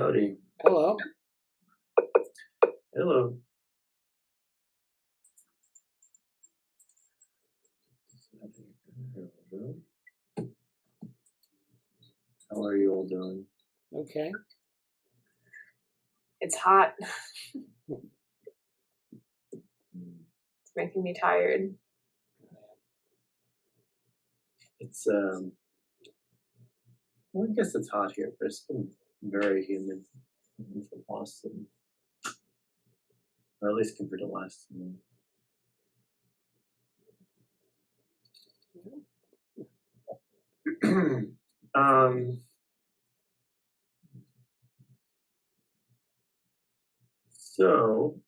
Howdy. Hello. Hello. How are you all doing? Okay. It's hot. It's making me tired. It's well, I guess it's hot here, but it's been very humid for Boston, or at least compared to last summer. So,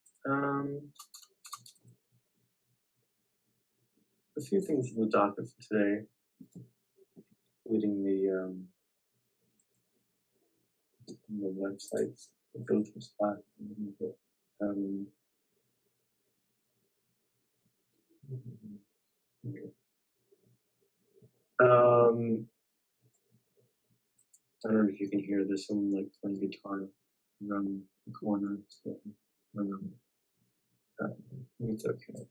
a few things in the docket for today, including the websites that go through Slack. I don't know if you can hear this. Someone like playing guitar around the corner. So, it's okay.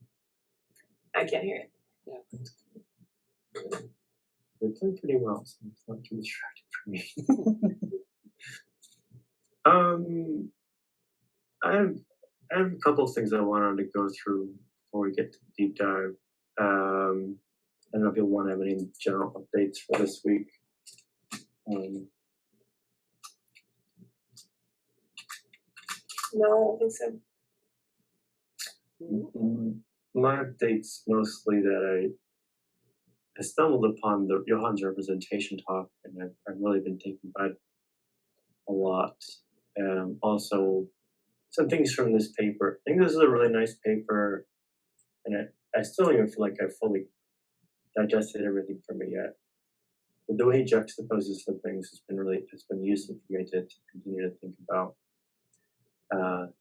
I can't hear it. Yeah. They play pretty well, so it's not too distracting for me. I have a couple of things I wanted to go through before we get to the deep dive. I don't know if you'll want to have any general updates for this week. No, I don't think so. My updates mostly that I stumbled upon the Johan's representation talk, and I've really been thinking about it a lot. Also, some things from this paper. I think this is a really nice paper, and I still don't even feel like I've fully digested everything from it yet. But the way he juxtaposes some things has been useful for me to continue to think about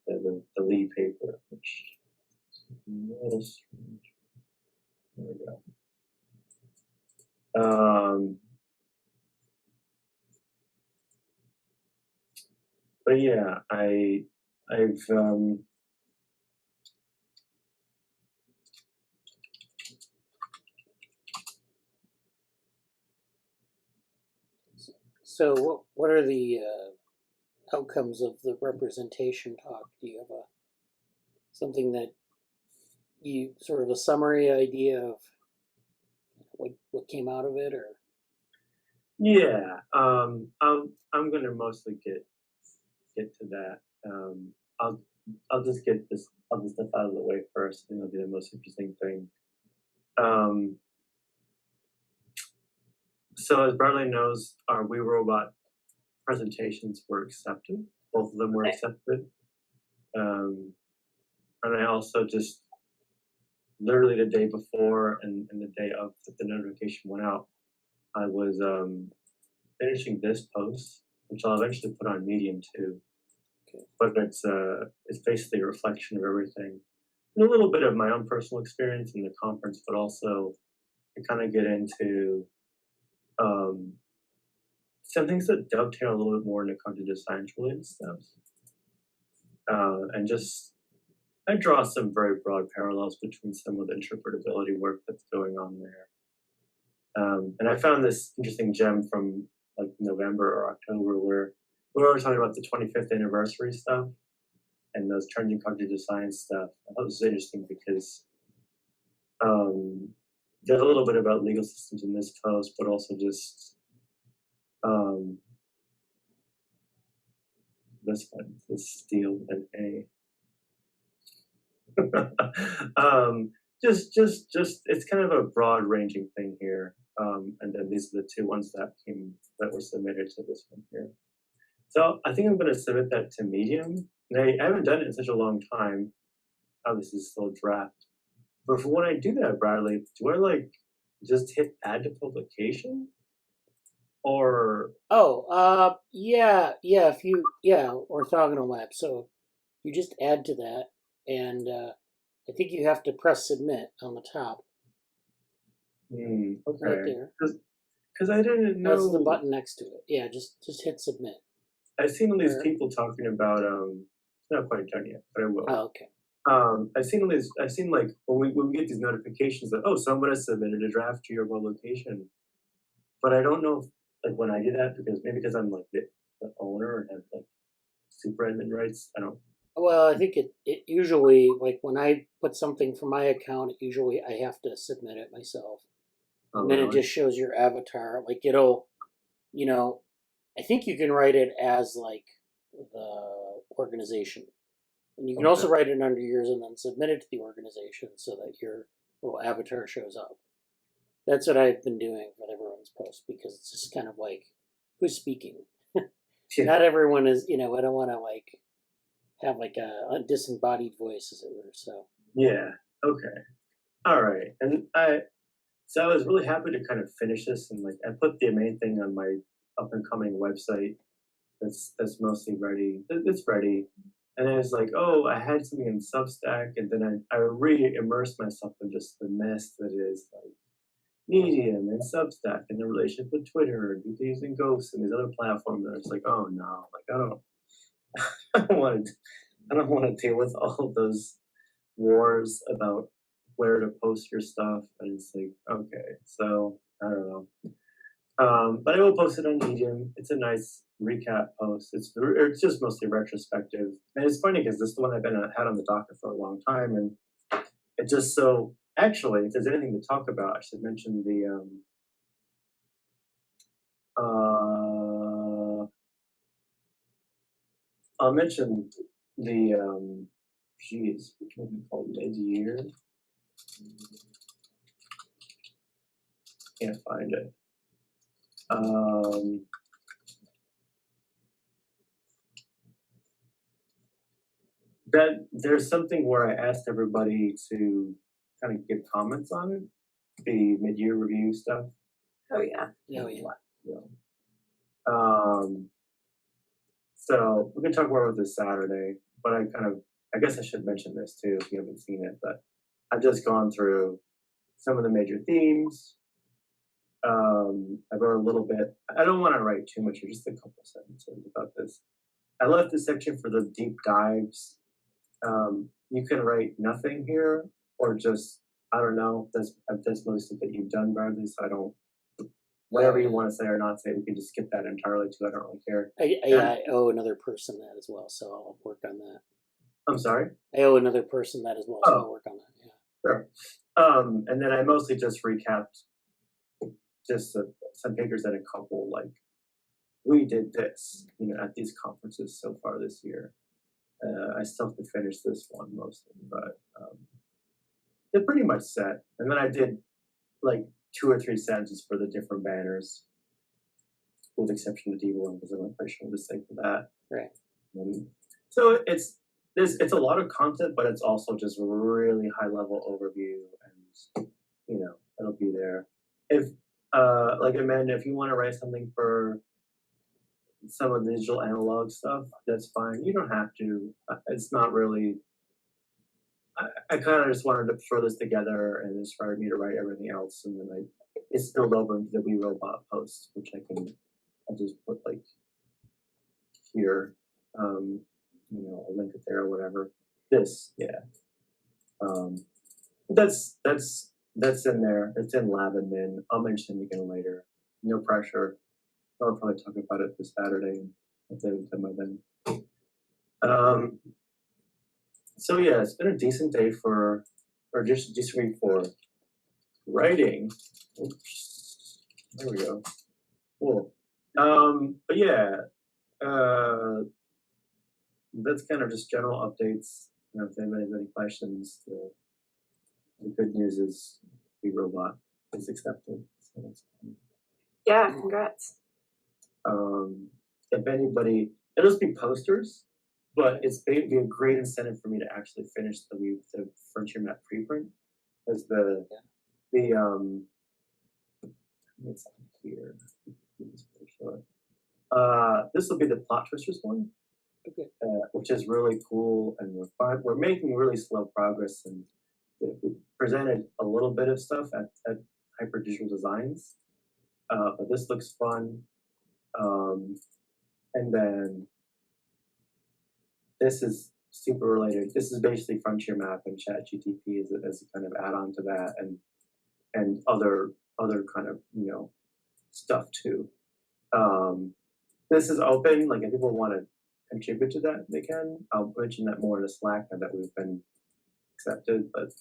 the lead paper, which is a little strange. There we go. But yeah, I've So what are the outcomes of the representation talk? Do you have something that you sort of a summary idea of what came out of it, or? yeah, I'm gonna mostly get to that. I'll just get this other stuff out of the way first. I think that'll be the most interesting thing. So as Bradley knows, our We Robot presentations were accepted. Both of them were accepted. And I also just literally the day before and the day of that the notification went out, I was finishing this post, which I'll eventually put on Medium too. Okay. But it's basically a reflection of everything. And a little bit of my own personal experience in the conference, but also to kind of get into some things that dovetail a little bit more into cognitive science related stuff. And just I draw some very broad parallels between some of the interpretability work that's going on there. And I found this interesting gem from like November or October where we were talking about the 25th anniversary stuff and those trends in cognitive science stuff. I thought it was interesting because there's a little bit about legal systems in this post, but also just this one, this steel with an A. Just it's kind of a broad ranging thing here. And then these are the two ones that were submitted to this one here. So I think I'm going to submit that to Medium. And I haven't done it in such a long time. Obviously, it's still a draft. But for when I do that, Bradley, do I like just hit add to publication? Or if you orthogonal map. So you just add to that, and I think you have to press submit on the top. Okay. Right there. Because I didn't know. That's the button next to it. Yeah, just hit submit. I've seen all these Or- people talking about it's not quite done yet, but I will. Oh, okay. I've seen like when we get these notifications that, oh, someone has submitted a draft to your location, but I don't know if, like, when I do that, because I'm like the owner and have like super admin rights. I don't. Well, I think it usually, like when I put something for my account, usually I have to submit it myself. Oh, And then it really? just shows your avatar. Like it'll, you know, I think you can write it as like the organization. And you can also Okay. write it under yours and then submit it to the organization so that your little avatar shows up. That's what I've been doing with everyone's post because it's just kind of like, who's speaking? Yeah. Not everyone is, I don't want to like have like a disembodied voice, as it were. So Yeah. Okay. All right. And so I was really happy to kind of finish this, and like I put the main thing on my up and coming website that's mostly ready. It's ready. And I was like, oh, I had something in Substack, and then I re-immersed myself in just the mess that is like Medium and Substack and the relationship with Twitter and people using Ghosts and these other platforms. And it's like, oh no, like I don't want to, I don't want to deal with all of those wars about where to post your stuff. And it's like, okay, so I don't know. But I will post it on Medium. It's a nice recap post. It's just mostly retrospective, and it's funny because this is the one I've had on the docket for a long time, and it just so actually, if there's anything to talk about, I should mention the I'll mention the geez, which one is it called? Mid-year. Can't find it. That there's something where I asked everybody to kind of give comments on it, the mid-year review stuff. Oh yeah. yeah. Um, so we can talk more about this Saturday, but I guess I should mention this too if you haven't seen it, but I've just gone through some of the major themes. I wrote a little bit. I don't want to write too much, just a couple sentences about this. I left this section for the deep dives. You can write nothing here, or just, I don't know. That's most of that you've done, Bradley. So I don't. Whatever you want to say or not say, we can just skip that entirely too. I don't really care. I owe another person that as well, so I'll work on that. I'm sorry? I owe another person that as well, so I'll work on that. Yeah. Sure. And then I mostly just recapped just some papers and a couple, like, we did this, at these conferences so far this year. I still have to finish this one mostly, but they're pretty much set. And then I did like 2 or 3 sentences for the different banners, with the exception of D1 because I'm not quite sure what to say for that. Right. So it's a lot of content, but it's also just really high level overview, and it'll be there. If like Amanda, if you want to write something for some of the digital analog stuff, that's fine. You don't have to. It's not really. I kind of just wanted to throw this together and inspired me to write everything else, and then it spilled over into the We Robot post, which I'll just put like here, I'll link it there or whatever. This, yeah. That's in there. It's in Lab Admin. I'll mention it again later. No pressure. I'll probably talk about it this Saturday. If they have time by then. So yeah, it's been a decent day or just decent week for writing. Oops. There we go. Cool. But yeah, that's kind of just general updates. If anybody has any questions, the good news is the robot is accepted. So that's fine. Yeah, congrats. If anybody, it'll just be posters, but it's be a great incentive for me to actually finish the Frontier Map preprint, because it's here. This will be the Plot Twisters one, Okay. which is really cool, and we're making really slow progress, and we presented a little bit of stuff at Hyper Digital Designs, but this looks fun. And then this is super related. This is basically Frontier Map and ChatGTP as a kind of add-on to that, and other kind of stuff too. This is open. Like if people want to contribute to that, they can. I'll mention that more in the Slack now that we've been accepted. But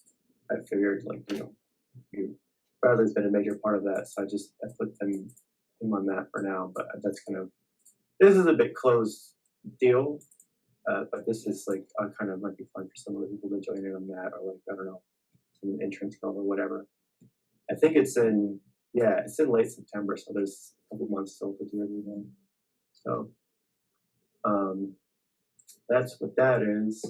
I figured Bradley's been a major part of that, so I put him on that for now. But this is a bit closed deal. But this is like kind of might be fun for some of the people to join in on that, or like I don't know, some entrance call or whatever. I think it's in late September, so there's a couple months still to do everything. So that's what that is.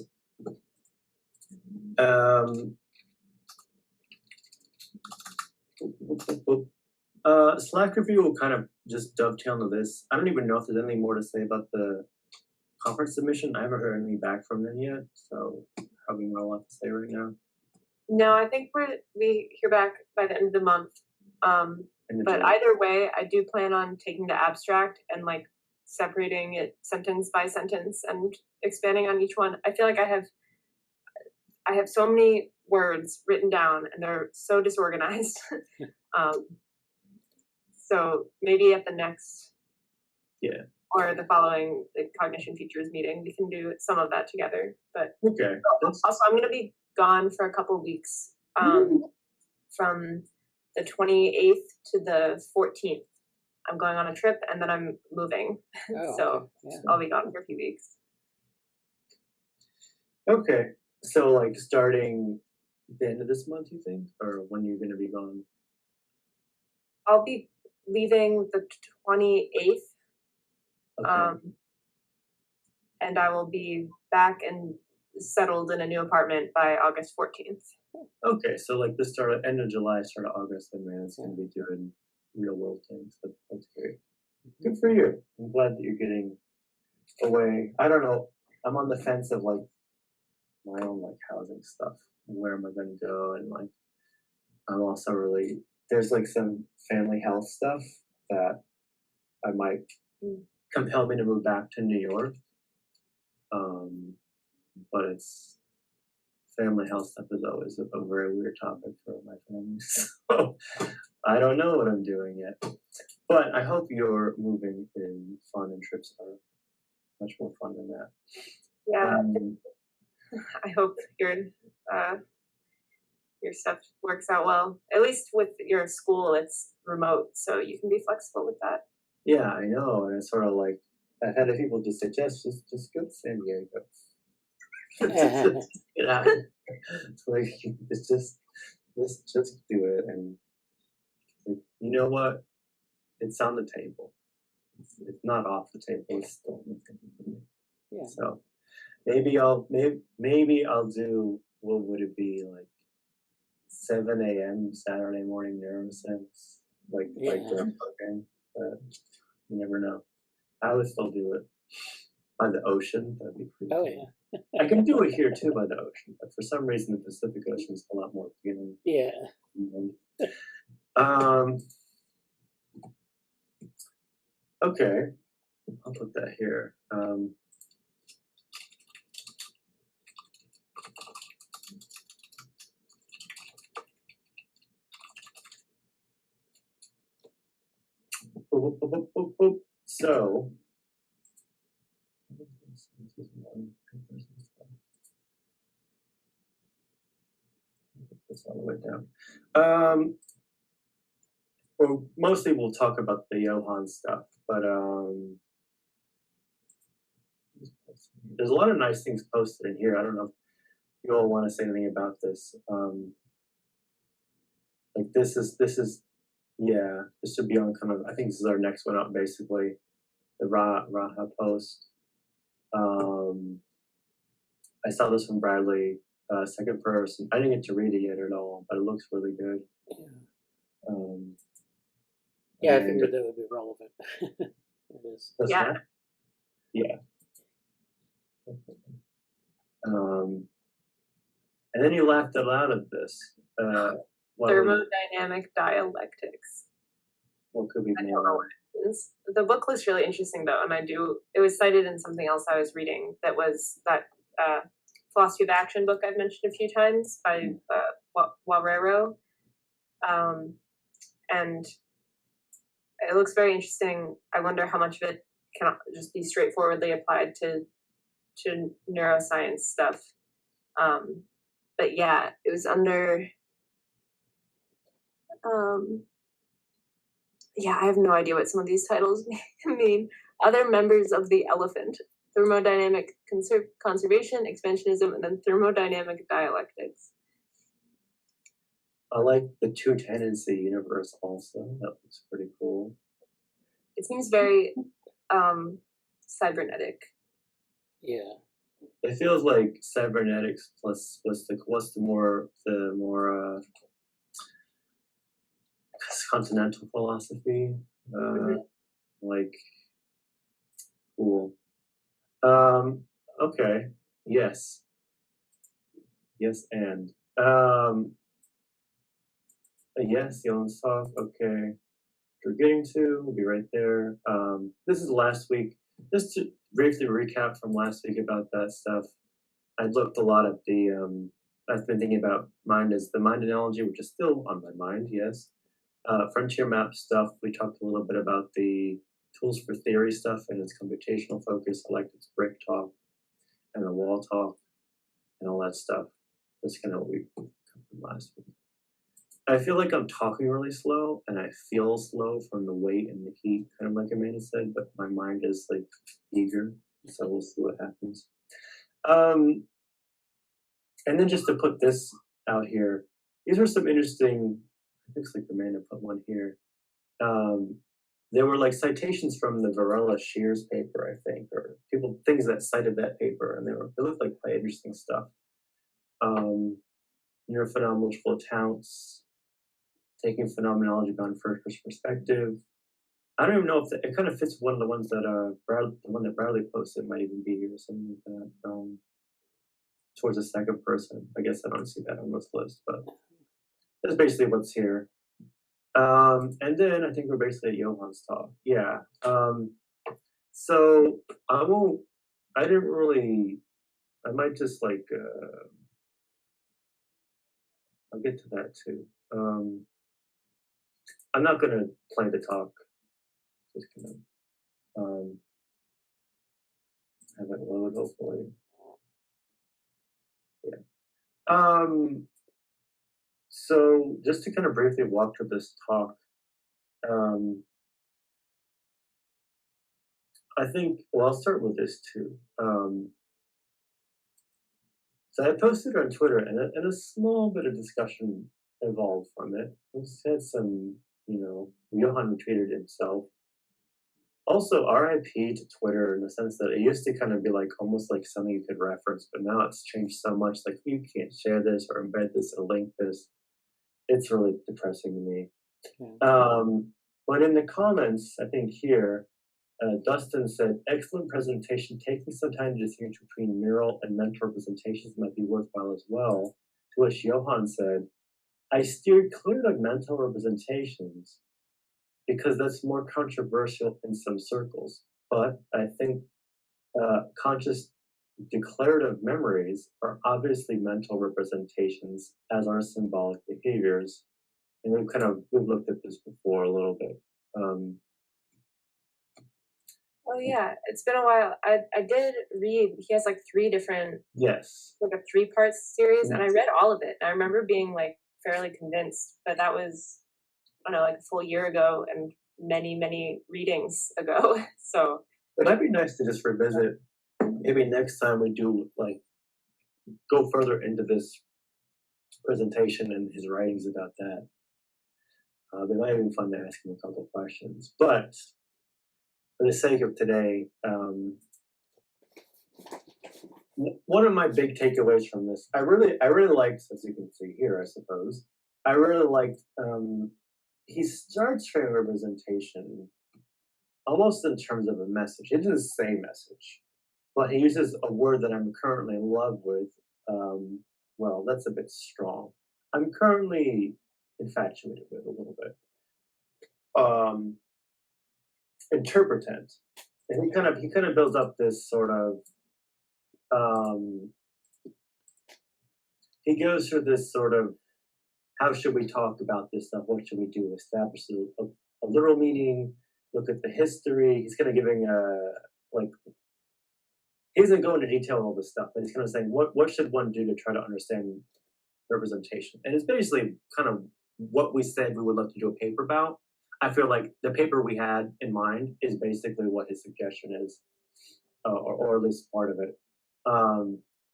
Slack review will kind of just dovetail into this. I don't even know if there's anything more to say about the conference submission. I haven't heard anything back from them yet, so probably not a lot to say right now. No, I think we hear back by the end of the month. But either way, I do plan on taking the abstract and like separating it sentence by sentence and expanding on each one. I feel like I have so many words written down and they're so disorganized. So maybe at the next or the following Cognition Features meeting, we can do some of that together. But okay. Also, I'm going to be gone for a couple weeks from the 28th to the 14th. I'm going on a trip and then I'm moving. So I'll be gone for a few weeks. Okay. So like starting the end of this month, you think? Or when you're going to be gone? I'll be leaving the 28th. Okay. And I will be back and settled in a new apartment by August 14th. Okay, so like the end of July, start of August, and man, it's going to be doing real world things. That's great. Good for you. I'm glad that you're getting away. I don't know. I'm on the fence of like my own like housing stuff. Where am I going to go? And like, I'm also really, there's like some family health stuff that I might compel me to move back to New York. But it's family health stuff is always a very weird topic for my family. So I don't know what I'm doing yet. But I hope your moving is fun and trips are much more fun than that. Yeah. I hope your stuff works out well. At least with your school, it's remote, so you can be flexible with that. Yeah, I know. And it's sort of like I've had people just suggest just go to San Diego. Just get out. It's like it's just do it, and like, you know what? It's on the table. It's not off the table. It's still on the table for me. Yeah. So maybe I'll do what would it be like 7 a.m. Saturday morning neurosense like during cooking. But you never know. I would still do it by the ocean. That'd be pretty cool. Yeah. I can do it here too by the ocean, but for some reason the Pacific Ocean is a lot more appealing. Yeah. Okay, I'll put that here. So, this all the way down. Well, mostly we'll talk about the Johan stuff, but there's a lot of nice things posted in here. I don't know if you all want to say anything about this. Like this should be on kind of, I think this is our next one up basically, the Raha post. I saw this from Bradley, second person. I didn't get to read it yet at all, but it looks really good. Yeah, I figured that would be relevant. It is. Yeah. Yeah. And then you laughed out loud at this. Thermodynamic dialectics. What could be I don't more? know what it sentence. The book looks really interesting though, and it was cited in something else I was reading that was that Philosophy of Action book I've mentioned a few times by Warrero. And it looks very interesting. I wonder how much of it can just be straightforwardly applied to neuroscience stuff. But yeah, it was under yeah, I have no idea what some of these titles mean. Other members of the elephant: thermodynamic conservation, expansionism, and then thermodynamic dialectics. I like the two-tendency universe also. That looks pretty cool. It seems very cybernetic. Yeah. It feels like cybernetics plus what's the more continental philosophy. Like cool. Okay. Yes. Yes, and yes, the Elon talk. Okay. We're getting to, we'll be right there. This is last week. Just to briefly recap from last week about that stuff. I looked a lot at the I've been thinking about mind as the mind analogy, which is still on my mind, yes. Frontier map stuff, we talked a little bit about the tools for theory stuff and its computational focus. I liked its brick talk and the wall talk and all that stuff. That's kind of what we covered last week. I feel like I'm talking really slow and I feel slow from the weight and the heat, kind of like Amanda said, but my mind is like eager, so we'll see what happens. And then just to put this out here, these are some interesting, it looks like Amanda put one here. There were like citations from the Varela Shears paper, I think, or things that cited that paper, and they looked like quite interesting stuff. Neurophenomenological accounts, taking phenomenology beyond first-person perspective. I don't even know if it kind of fits one of the ones that the one that Bradley posted might even be here or something like that. Towards the second person. I guess I don't see that on this list, but that's basically what's here. And then I think we're basically at Johann's talk. Yeah. So I might just like, I'll get to that too. I'm not going to play the talk. Just going to have it load, hopefully. Yeah. So just to kind of briefly walk through this talk, I think, well, I'll start with this too. So I posted on Twitter, and a small bit of discussion evolved from it. We had some, Johann retweeted himself. Also, RIP to Twitter in the sense that it used to kind of be like almost like something you could reference, but now it's changed so much. Like you can't share this or embed this or link this. It's really depressing to me. But in the comments, I think here, Dustin said, excellent presentation. Taking some time to distinguish between neural and mental representations might be worthwhile as well. To which Johann said, I steered clear of mental representations because that's more controversial in some circles. But I think conscious declarative memories are obviously mental representations, as are symbolic behaviors. And we've looked at this before a little bit. Oh yeah, it's been a while. I did read. He has like 3 different. Yes. Like a 3-part series, and I read all of it. I remember being like fairly convinced, but that was, I don't know, like a full year ago and many readings ago. So it might be nice to just revisit. Maybe next time we do like go further into this presentation and his writings about that. It might be fun to ask him a couple of questions, but for the sake of today, one of my big takeaways from this, I really liked, as you can see here, I suppose, I really liked, he starts framing representation almost in terms of a message. It doesn't say message, but he uses a word that I'm currently in love with. Well, that's a bit strong. I'm currently infatuated with a little bit. interpretant. And he kind of builds up this sort of he goes through this sort of, how should we talk about this stuff? What should we do? Establish a literal meaning, look at the history. He's kind of giving he doesn't go into detail all this stuff, but he's kind of saying, what should one do to try to understand representation? And it's basically kind of what we said we would love to do a paper about. I feel like the paper we had in mind is basically what his suggestion is, or at least part of it.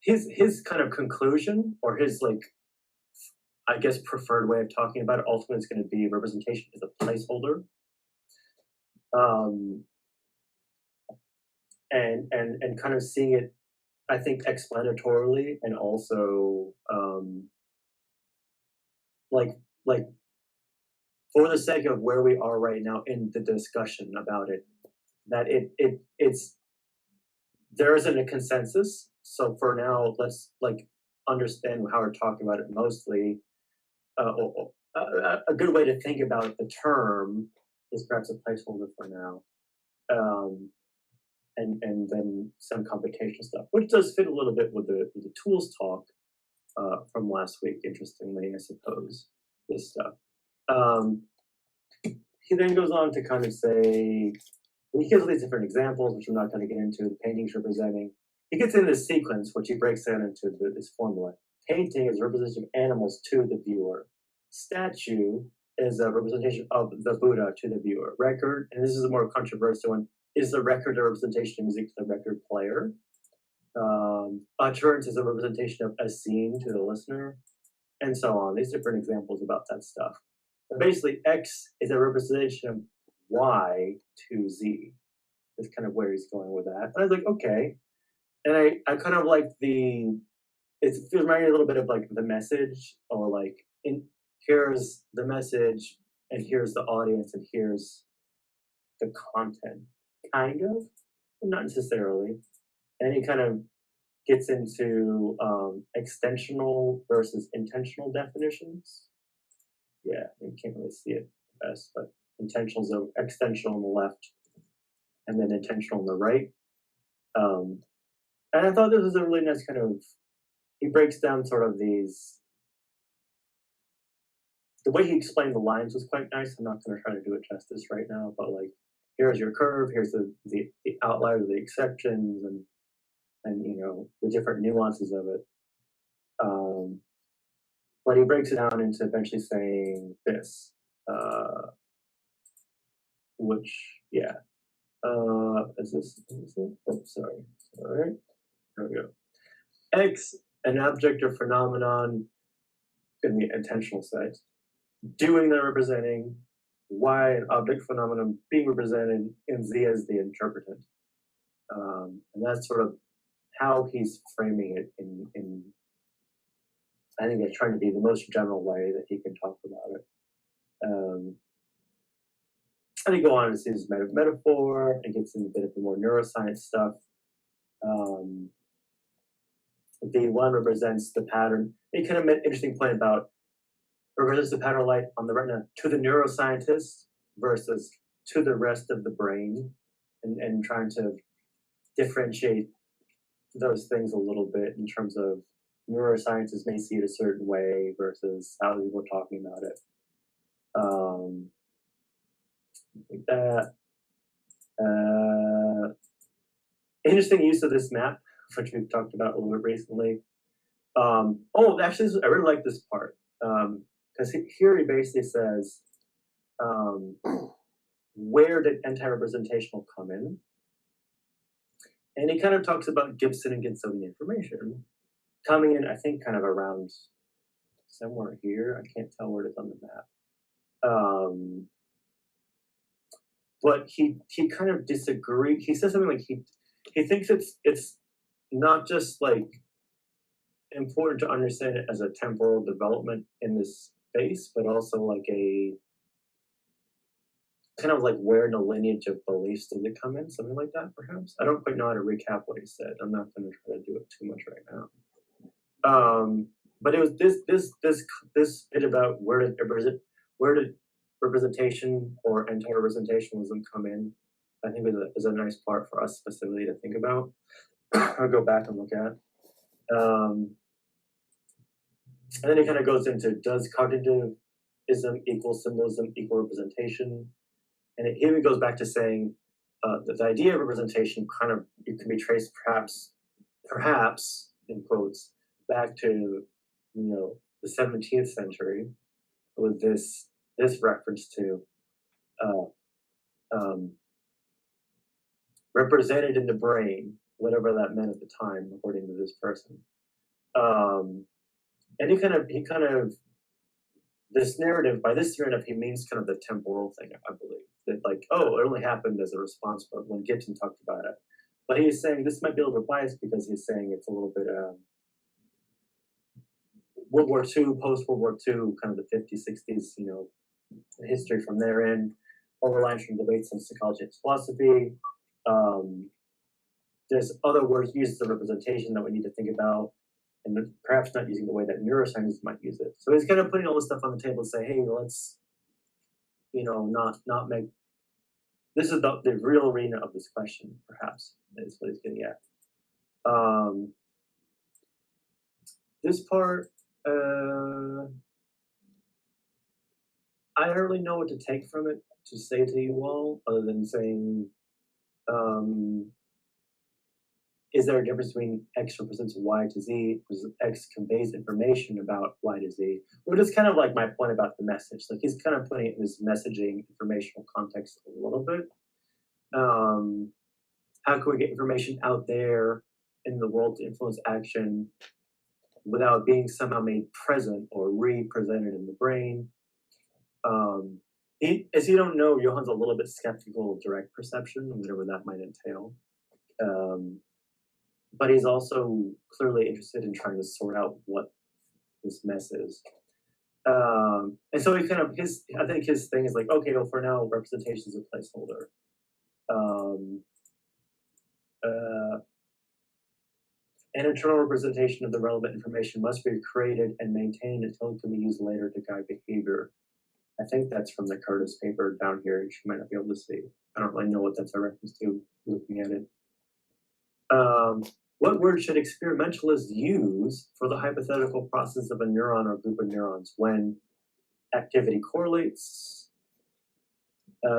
His kind of conclusion, or his I guess preferred way of talking about it, ultimately is going to be representation is a placeholder. And kind of seeing it, I think, explanatorily, and also for the sake of where we are right now in the discussion about it, that it's there isn't a consensus. So for now, let's understand how we're talking about it mostly. A good way to think about the term is perhaps a placeholder for now. And then some computational stuff, which does fit a little bit with the tools talk from last week, interestingly, I suppose, this stuff. He then goes on to kind of say, he gives all these different examples, which I'm not going to get into, the paintings representing. He gets in this sequence, which he breaks down into this formula. Painting is a representation of animals to the viewer. Statue is a representation of the Buddha to the viewer. Record, and this is a more controversial one, is the record a representation of music to the record player? Utterance is a representation of a scene to the listener, and so on. These different examples about that stuff. But basically, X is a representation of Y to Z. That's kind of where he's going with that. And I was like, okay. And I kind of like it reminded me a little bit of the message, or here's the message, and here's the audience, and here's the content. Kind of, but not necessarily. And he kind of gets into extensional versus intentional definitions. Yeah, you can't really see it best, but intentional, so extensional on the left, and then intentional on the right. And I thought this was a really nice kind of, he breaks down sort of these, the way he explained the lines was quite nice. I'm not going to try to do it justice right now, but here's your curve, here's the outliers, the exceptions, and the different nuances of it. But he breaks it down into eventually saying this, which, yeah. Is it? Oh, sorry. All right. There we go. X, an object or phenomenon in the intentional set, doing the representing, Y, an object phenomenon being represented, and Z as the interpretant. And that's sort of how he's framing it in I think it's trying to be the most general way that he can talk about it. And he go on to see his metaphor and gets into a bit of the more neuroscience stuff. The one represents the pattern. He kind of made an interesting point about represents the pattern of light on the retina to the neuroscientist versus to the rest of the brain, and trying to differentiate those things a little bit in terms of neuroscientists may see it a certain way versus how people are talking about it. Like that. Interesting use of this map, which we've talked about a little bit recently. Actually, I really like this part, because here he basically says, where did anti-representational come in? And he kind of talks about Gibson and Gibsonian information coming in, I think, kind of around somewhere here. I can't tell where it is on the map. But he kind of disagreed. He says something like he thinks it's not just important to understand it as a temporal development in this space, but also a kind of where in the lineage of beliefs does it come in, something like that, perhaps. I don't quite know how to recap what he said. I'm not going to try to do it too much right now. But it was this bit about where did representation or anti-representationalism come in, I think is a nice part for us specifically to think about or go back and look at. And then it kind of goes into, does cognitivism equal symbolism equal representation? And here it goes back to saying that the idea of representation kind of, it can be traced perhaps in quotes, back to, the 17th century with this reference to represented in the brain, whatever that meant at the time, according to this person. And he kind of this narrative, by this narrative, he means kind of the temporal thing, I believe. That like, oh, it only happened as a response, but when Gibson talked about it. But he's saying this might be a little bit biased because he's saying it's a little bit World War II, post-World War II, kind of the 50s, 60s, history from therein, overlines from debates in psychology and philosophy. There's other words used as a representation that we need to think about, and perhaps not using the way that neuroscientists might use it. So he's kind of putting all this stuff on the table and say, hey, let's, not make, this is the real arena of this question, perhaps, is what he's getting at. This part, I don't really know what to take from it to say to you all, other than saying, is there a difference between X represents Y to Z, X conveys information about Y to Z? Which is kind of like my point about the message. Like he's kind of putting it in this messaging informational context a little bit. How can we get information out there in the world to influence action without being somehow made present or represented in the brain? As you don't know, Johann's a little bit skeptical of direct perception, whatever that might entail. But he's also clearly interested in trying to sort out what this mess is. And so he kind of, I think his thing is like, okay, well, for now, representation is a placeholder. An internal representation of the relevant information must be created and maintained until it can be used later to guide behavior. I think that's from the Curtis paper down here. You might not be able to see. I don't really know what that's a reference to looking at it. What word should experimentalists use for the hypothetical process of a neuron or group of neurons when activity correlates,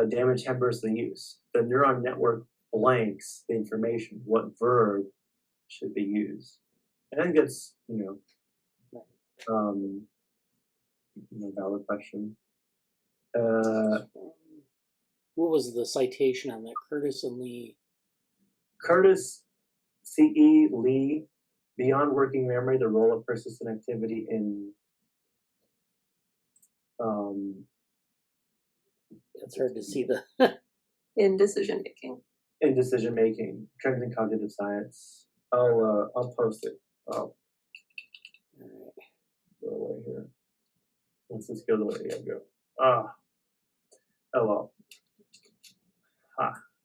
damage hampers the use? The neuron network blanks the information. What verb should be used? And I think that's, valid question. What was the citation on that? Curtis and Lee. Curtis, C.E. Lee, Beyond Working Memory, the Role of Persistent Activity in it's hard to see the in decision making. In decision making, trends in cognitive science. I'll post it. Oh. All right. Go away here. Let's just go the way I go. Oh well.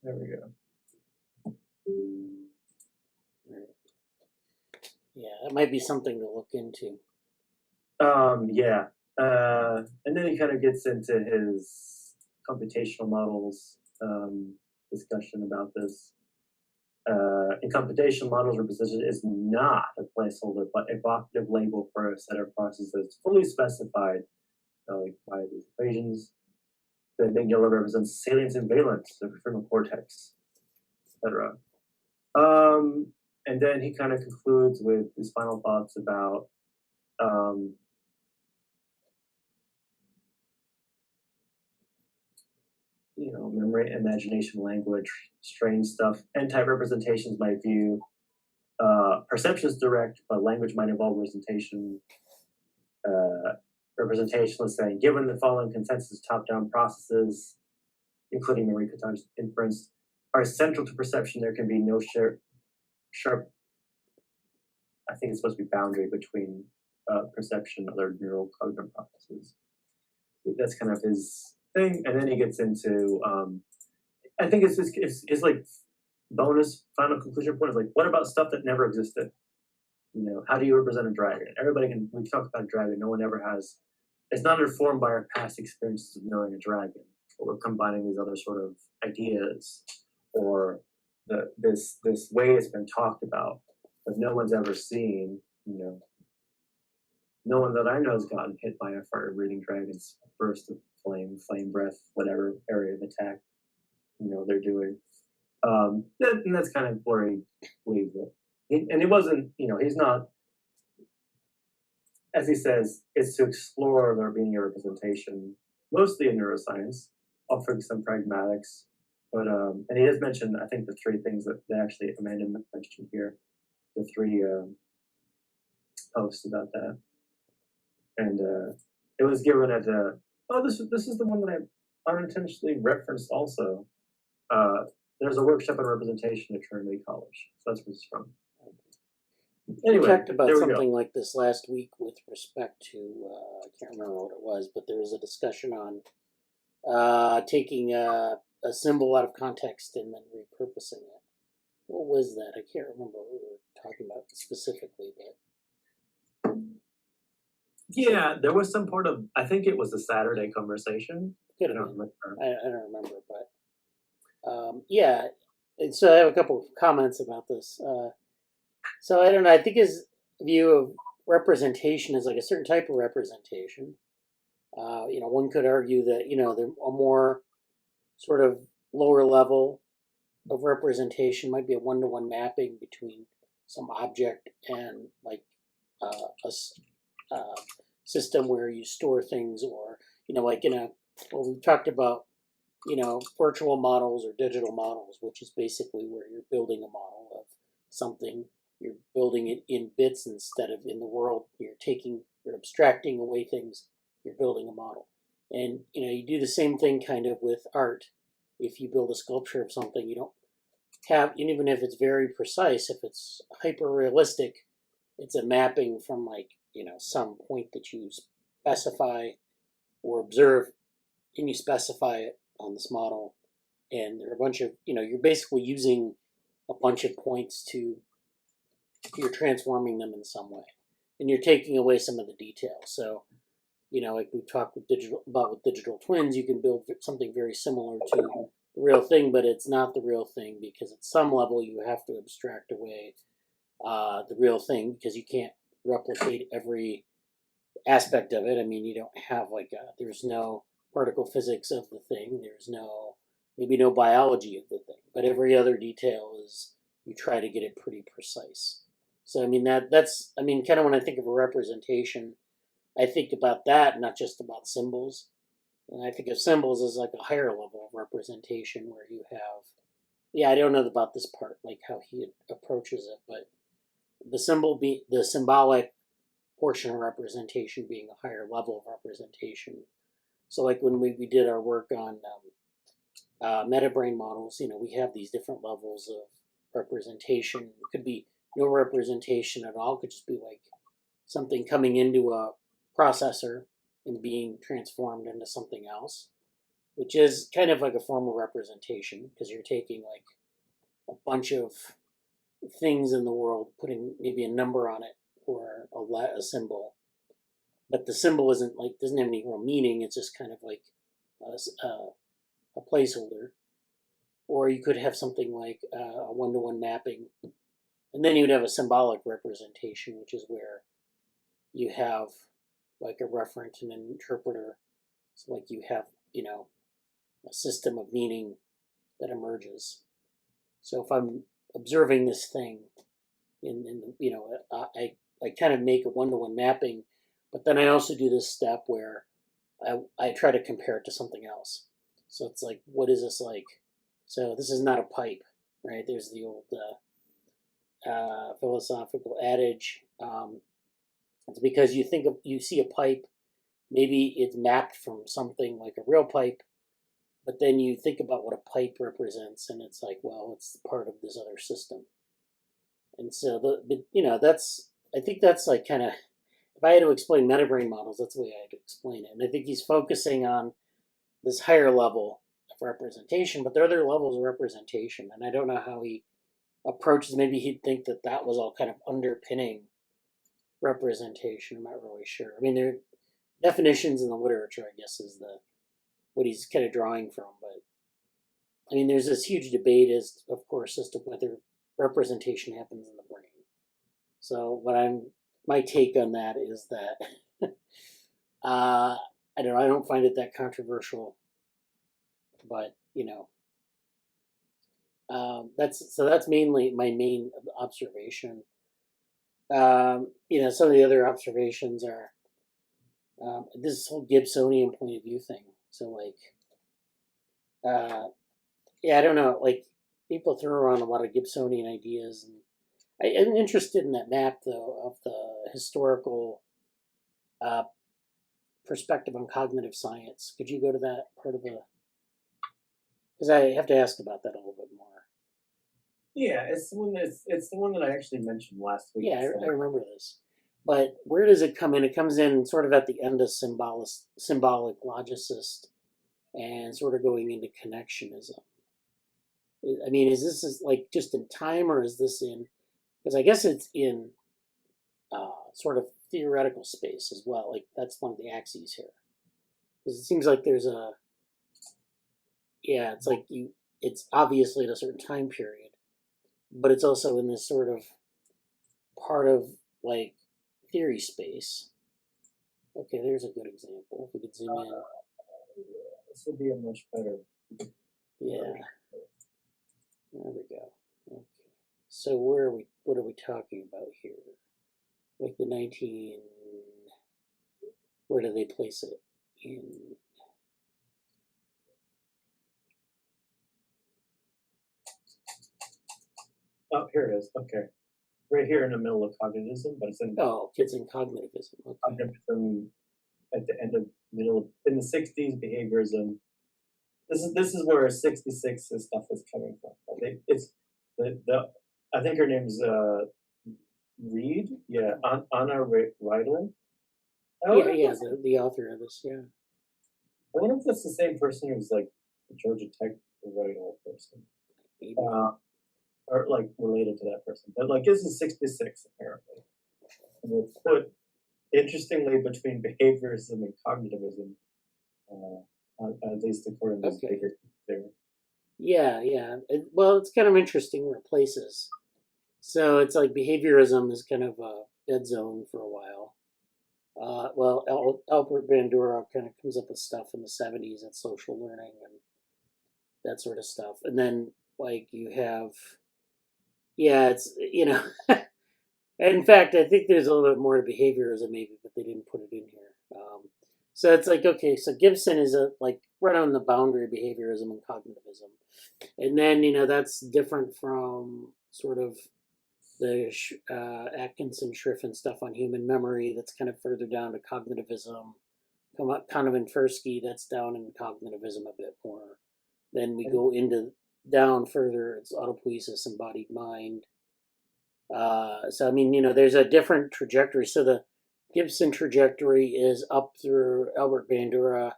There we go. Yeah, that might be something to look into. Yeah. And then he kind of gets into his computational models discussion about this. In computational models, representation is not a placeholder, but a evocative label for a set of processes that's fully specified, like by these equations. The amygdala represents salience and valence, the prefrontal cortex, etc. And then he kind of concludes with his final thoughts about memory, imagination, language, strange stuff. N-type representations might view perception is direct, but language might involve representation. Representationalists saying, given the following consensus top-down processes, including memory, contingent inference, are central to perception, there can be no sharp, I think it's supposed to be boundary between perception and other neural cognitive processes. That's kind of his thing. And then he gets into, I think it's like bonus final conclusion point is like, what about stuff that never existed? How do you represent a dragon? We talk about a dragon, no one ever has, it's not informed by our past experiences of knowing a dragon, but we're combining these other sort of ideas or this way it's been talked about, but no one's ever seen. No one that I know has gotten hit by a fire-breathing dragon's burst of flame breath, whatever area of attack they're doing. And that's kind of where he leaves it. And it wasn't, he's not, as he says, it's to explore there being a representation, mostly in neuroscience, offering some pragmatics. But and he does mention, I think, the three things that actually Amanda mentioned here, the three posts about that. And it was given at this is the one that I unintentionally referenced also. There's a workshop on representation at Trinity College. So that's where it's from. Anyway, we talked about something like this last week with respect to, I can't remember what it was, but there was a discussion on taking a symbol out of context and then repurposing it. What was that? I can't remember what we were talking about specifically, but yeah, there was some part of, I think it was the Saturday conversation. I don't remember, but yeah. And so I have a couple of comments about this. So I don't know. I think his view of representation is like a certain type of representation. One could argue that there a more sort of lower level of representation might be a one-to-one mapping between some object and like a system where you store things, or like we've talked about virtual models or digital models, which is basically where you're building a model of something. You're building it in bits instead of in the world. You're abstracting away things. You're building a model. And, you do the same thing kind of with art. If you build a sculpture of something, you don't have, even if it's very precise, if it's hyper realistic, it's a mapping from some point that you specify or observe, and you specify it on this model. And there are a bunch of, you're basically using a bunch of points you're transforming them in some way, and you're taking away some of the details. So, like we talked with digital twins, you can build something very similar to the real thing, but it's not the real thing, because at some level you have to abstract away the real thing, because you can't replicate every aspect of it. I mean, you don't have there's no particle physics of the thing, there's maybe no biology of the thing, but every other detail is, you try to get it pretty precise. So I mean that's kind of when I think of a representation, I think about that, not just about symbols. And I think of symbols as like a higher level of representation, where you have, I don't know about this part, like how he approaches it, but the symbolic portion of representation being a higher level of representation. So like when we did our work on metabrain models, we have these different levels of representation. It could be no representation at all. It could just be like something coming into a processor and being transformed into something else, which is kind of like a form of representation, because you're taking like a bunch of things in the world, putting maybe a number on it or a symbol, but the symbol doesn't have any real meaning. It's just kind of like a placeholder. Or you could have something like a one-to-one mapping, and then you'd have a symbolic representation, which is where you have like a referent and an interpreter. So like you have, a system of meaning that emerges. So if I'm observing this thing, I kind of make a one-to-one mapping, but then I also do this step where I try to compare it to something else. So it's like, what is this like? So this is not a pipe, right? There's the old philosophical adage. It's because you see a pipe, maybe it's mapped from something like a real pipe, but then you think about what a pipe represents, and it's like, well, it's part of this other system. And so I think that's like kind of, if I had to explain metabrain models, that's the way I'd explain it. And I think he's focusing on this higher level of representation, but there are other levels of representation, and I don't know how he approaches. Maybe he'd think that was all kind of underpinning representation. I'm not really sure. I mean, there are definitions in the literature, I guess, is what he's kind of drawing from, but I mean, there's this huge debate, of course, as to whether representation happens in the brain. So my take on that is that I don't know. I don't find it that controversial, but that's mainly my main observation. Some of the other observations are this whole Gibsonian point of view thing. So I don't know. Like people throw around a lot of Gibsonian ideas, and I'm interested in that map though of the historical perspective on cognitive science. Could you go to that part of the? Because I have to ask about that a little bit more. Yeah, it's the one that I actually mentioned last week. Yeah, I remember this. But where does it come in? It comes in sort of at the end of symbolic logicist and sort of going into connectionism. I mean, is this like just in time, or is this in? Because I guess it's in sort of theoretical space as well. Like that's one of the axes here. Because it seems like there's it's like it's obviously at a certain time period, but it's also in this sort of part of like theory space. Okay, there's a good example. If we could zoom in. This would be a much better. Yeah. There we go. Okay. So what are we talking about here? Like the 19, where do they place it? In oh, here it is. Okay. Right here in the middle of cognitism, but it's in it's in cognitivism. Okay. Cognitism at the end of in the 60s, behaviorism. This is where 66 stuff is coming from. I think it's I think her name's Reed. Yeah, Anna Reidel. Yeah, the author of this. Yeah. I wonder if that's the same person who's like the Georgia Tech Reidel person. Maybe. Or like related to that person. But like this is 66 apparently. And it's put interestingly between behaviorism and cognitivism, at least according to this bigger theory. Yeah. Well, it's kind of interesting where it places. So it's like behaviorism is kind of a dead zone for a while. Albert Bandura kind of comes up with stuff in the 70s at social learning and that sort of stuff. And then like you have, it's, in fact, I think there's a little bit more to behaviorism maybe, but they didn't put it in here. So it's like, okay, so Gibson is like right on the boundary of behaviorism and cognitivism. And then, that's different from sort of the Atkinson, Schriffen stuff on human memory that's kind of further down to cognitivism. Tversky, that's down in cognitivism a bit more. Then we go down further, it's autopoiesis, embodied mind. So, I mean, there's a different trajectory. So the Gibson trajectory is up through Albert Bandura,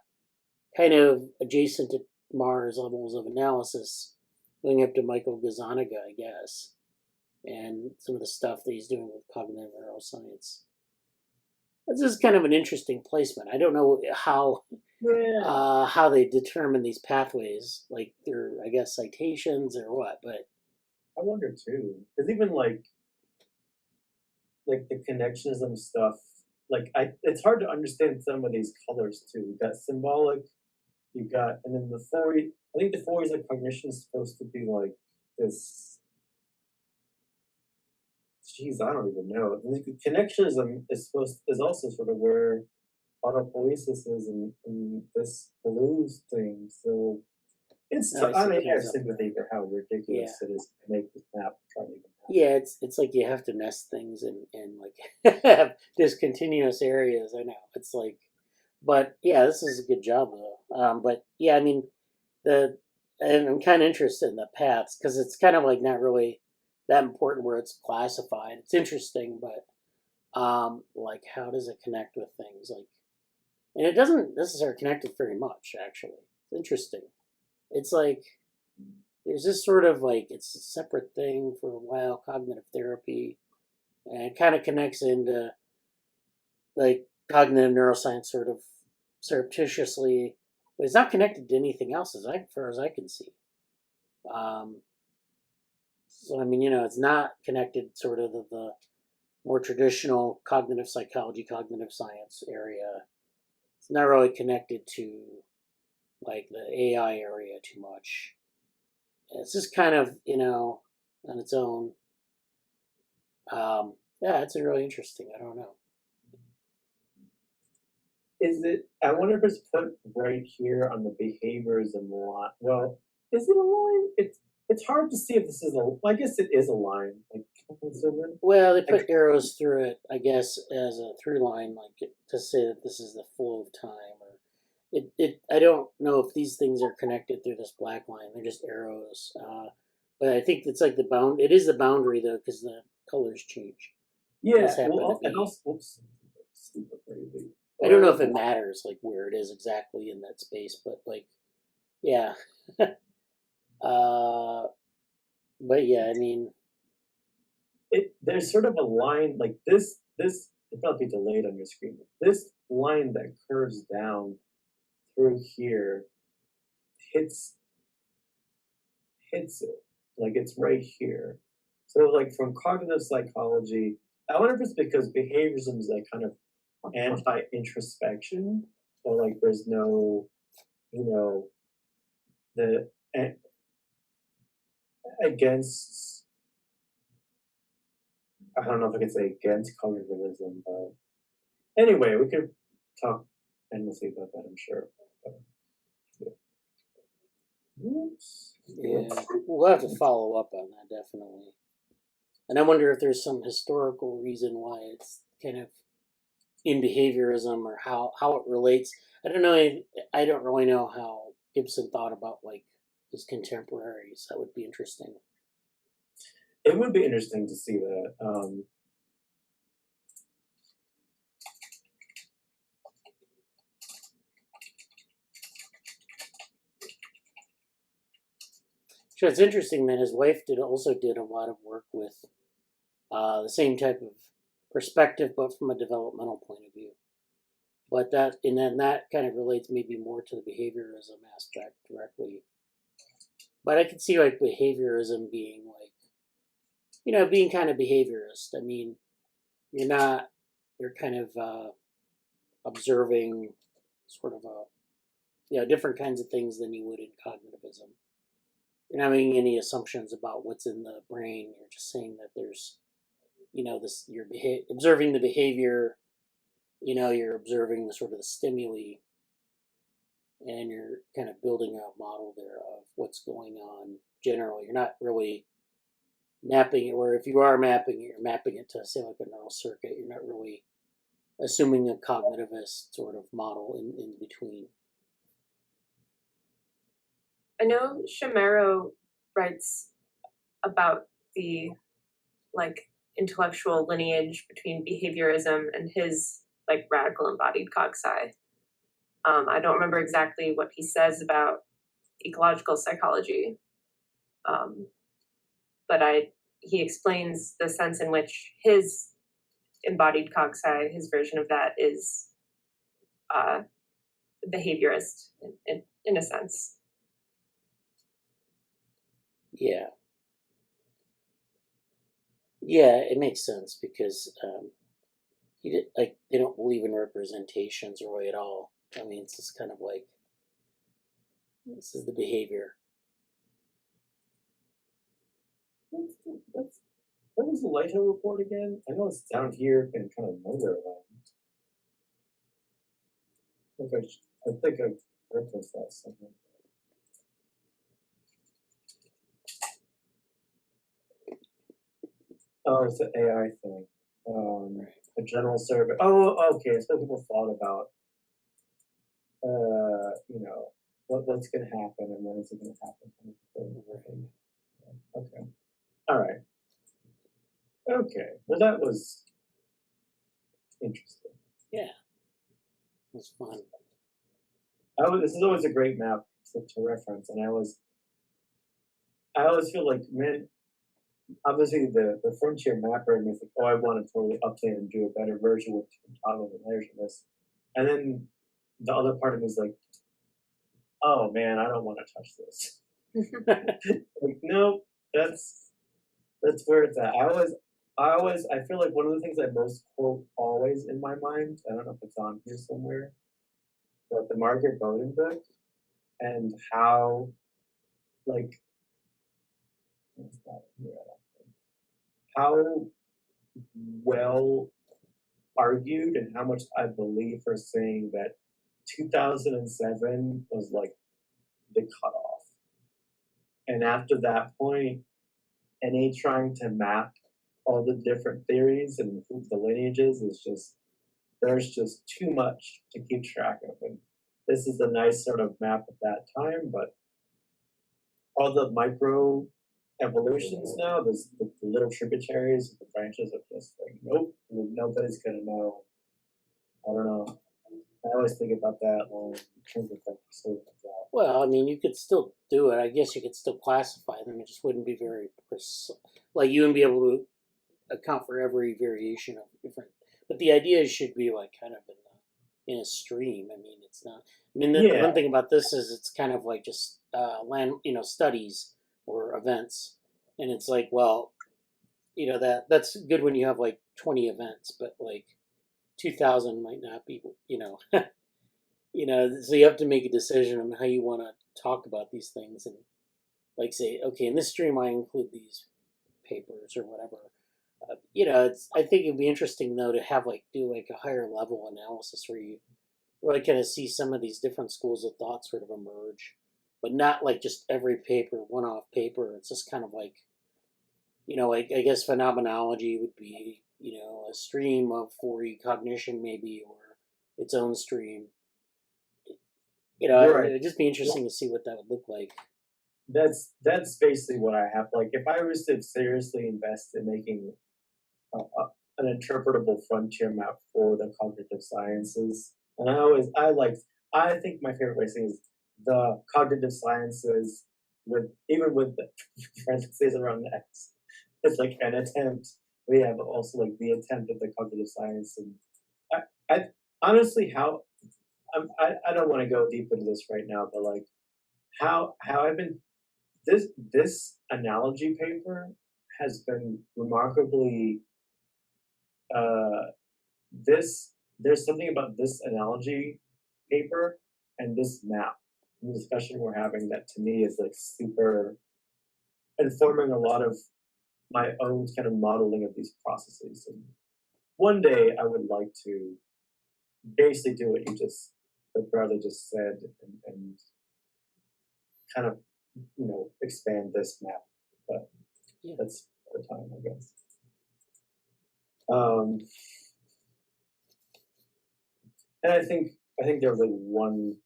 kind of adjacent to Mars levels of analysis, going up to Michael Gazzaniga, I guess, and some of the stuff that he's doing with cognitive neuroscience. This is kind of an interesting placement. I don't know how they determine these pathways, like through, I guess, citations or what, but I wonder too, because even like the connectionism stuff, it's hard to understand some of these colors too. You've got symbolic, and then the four. I think the four is like cognition is supposed to be like this. Geez, I don't even know. Connectionism is also sort of where autopoiesis is and this blues thing. So it's I have sympathy for how ridiculous it is to make this map. Yeah, it's like you have to nest things and like have discontinuous areas. I know it's like, but yeah, this is a good job though. But yeah, I mean, and I'm kind of interested in the paths because it's kind of like not really that important where it's classified. It's interesting, but like how does it connect with things like, and it doesn't necessarily connect it very much actually. It's interesting. It's like there's this sort of like it's a separate thing for a while, cognitive therapy, and it kind of connects into like cognitive neuroscience sort of surreptitiously, but it's not connected to anything else as far as I can see. So I mean, it's not connected sort of to the more traditional cognitive psychology, cognitive science area. It's not really connected to like the AI area too much. It's just kind of, on its own. Yeah, it's really interesting. I don't know. Is it? I wonder if it's put right here on the behaviorism line. Well, is it a line? It's hard to see if this is a. I guess it is a line. Like, can I zoom in? Well, they put arrows through it, I guess, as a through line, like to say that this is the flow of time. Or I don't know if these things are connected through this black line. They're just arrows. But I think it's like the bound. It is the boundary though, because the colors change. Yeah. Well, and also, oops, super crazy. I don't know if it matters like where it is exactly in that space, but like, yeah. But yeah, I mean, there's sort of a line like this. It might be delayed on your screen. But this line that curves down through here hits it, like it's right here. So like from cognitive psychology, I wonder if it's because behaviorism is like kind of anti-introspection, or like there's no, the against. I don't know if I could say against cognitivism, but anyway, we could talk endlessly about that, I'm sure. Oops. Yeah, we'll have to follow up on that definitely. And I wonder if there's some historical reason why it's kind of in behaviorism or how it relates. I don't know. I don't really know how Gibson thought about like his contemporaries. That would be interesting. It would be interesting to see that. So it's interesting that his wife also did a lot of work with the same type of perspective, but from a developmental point of view. But that kind of relates maybe more to the behaviorism aspect directly. But I could see like behaviorism being like, being kind of behaviorist. I mean, you're kind of observing sort of different kinds of things than you would in cognitivism. You're not making any assumptions about what's in the brain. You're just saying that there's, this, you're observing the behavior, you're observing the sort of the stimuli, and you're kind of building a model there of what's going on generally. You're not really mapping it, or if you are mapping it, you're mapping it to, say, like a neural circuit. You're not really assuming a cognitivist sort of model in between. I know Shimero writes about the like intellectual lineage between behaviorism and his like radical embodied cognition. I don't remember exactly what he says about ecological psychology, but he explains the sense in which his embodied cognition, his version of that, is behaviorist in a sense. Yeah. Yeah, it makes sense because they don't believe in representations really at all. I mean, it's just kind of like, this is the behavior. What was the Alicea report again? I know it's down here and kind of nowhere around. I think I've referenced that somewhere. Oh, it's the AI thing. A general survey. Oh, okay. So people thought about, what's going to happen and when is it going to happen. Okay. All right. Okay. Well, that was interesting. Yeah. It was fun. This is always a great map to reference, and I always feel like, man, obviously the frontier mapper makes like, oh, I want to totally update and do a better version with toggles and layers of this. And then the other part of me is like, oh man, I don't want to touch this. Like, nope, that's where it's at. I feel like one of the things I most quote always in my mind, I don't know if it's on here somewhere, but the Margaret Bowden book and how, like, what's that here? How well argued and how much I believe her saying that 2007 was like the cutoff. And after that point, any trying to map all the different theories and the lineages is just, there's just too much to keep track of. And this is a nice sort of map of that time, but all the micro evolutions now, the little tributaries, the branches are just like, nope, nobody's gonna know. I don't know. I always think about that long in terms of like sort of that. Well, I mean, you could still do it. I guess you could still classify them. It just wouldn't be very precise. Like, you wouldn't be able to account for every variation of different. But the idea should be like kind of in a stream. I mean, it's not. I mean, the one thing about this is it's kind of like just land, studies or events, and it's like, well, that's good when you have like 20 events, but like 2,000 might not be, so you have to make a decision on how you want to talk about these things and like say, okay, in this stream I include these papers or whatever. I think it'd be interesting though to have do a higher level analysis where you really kind of see some of these different schools of thought sort of emerge, but not like just every paper, one-off paper. It's just kind of like, I guess phenomenology would be, a stream of for cognition maybe, or its own stream. Right. It'd just be interesting to see what that would look like. That's basically what I have. Like, if I was to seriously invest in making an interpretable frontier map for the cognitive sciences, and I think my favorite way to say is the cognitive sciences with the parentheses around the X. It's like an attempt. We have also like the attempt of the cognitive science, and I honestly I don't want to go deep into this right now, but like how I've been this analogy paper has been remarkably there's something about this analogy paper and this map, the discussion we're having, that to me is like super informing a lot of my own kind of modeling of these processes. And one day I would like to basically do what Bradley just said, and kind of expand this map. But that's the time, I guess. And I think there's like one.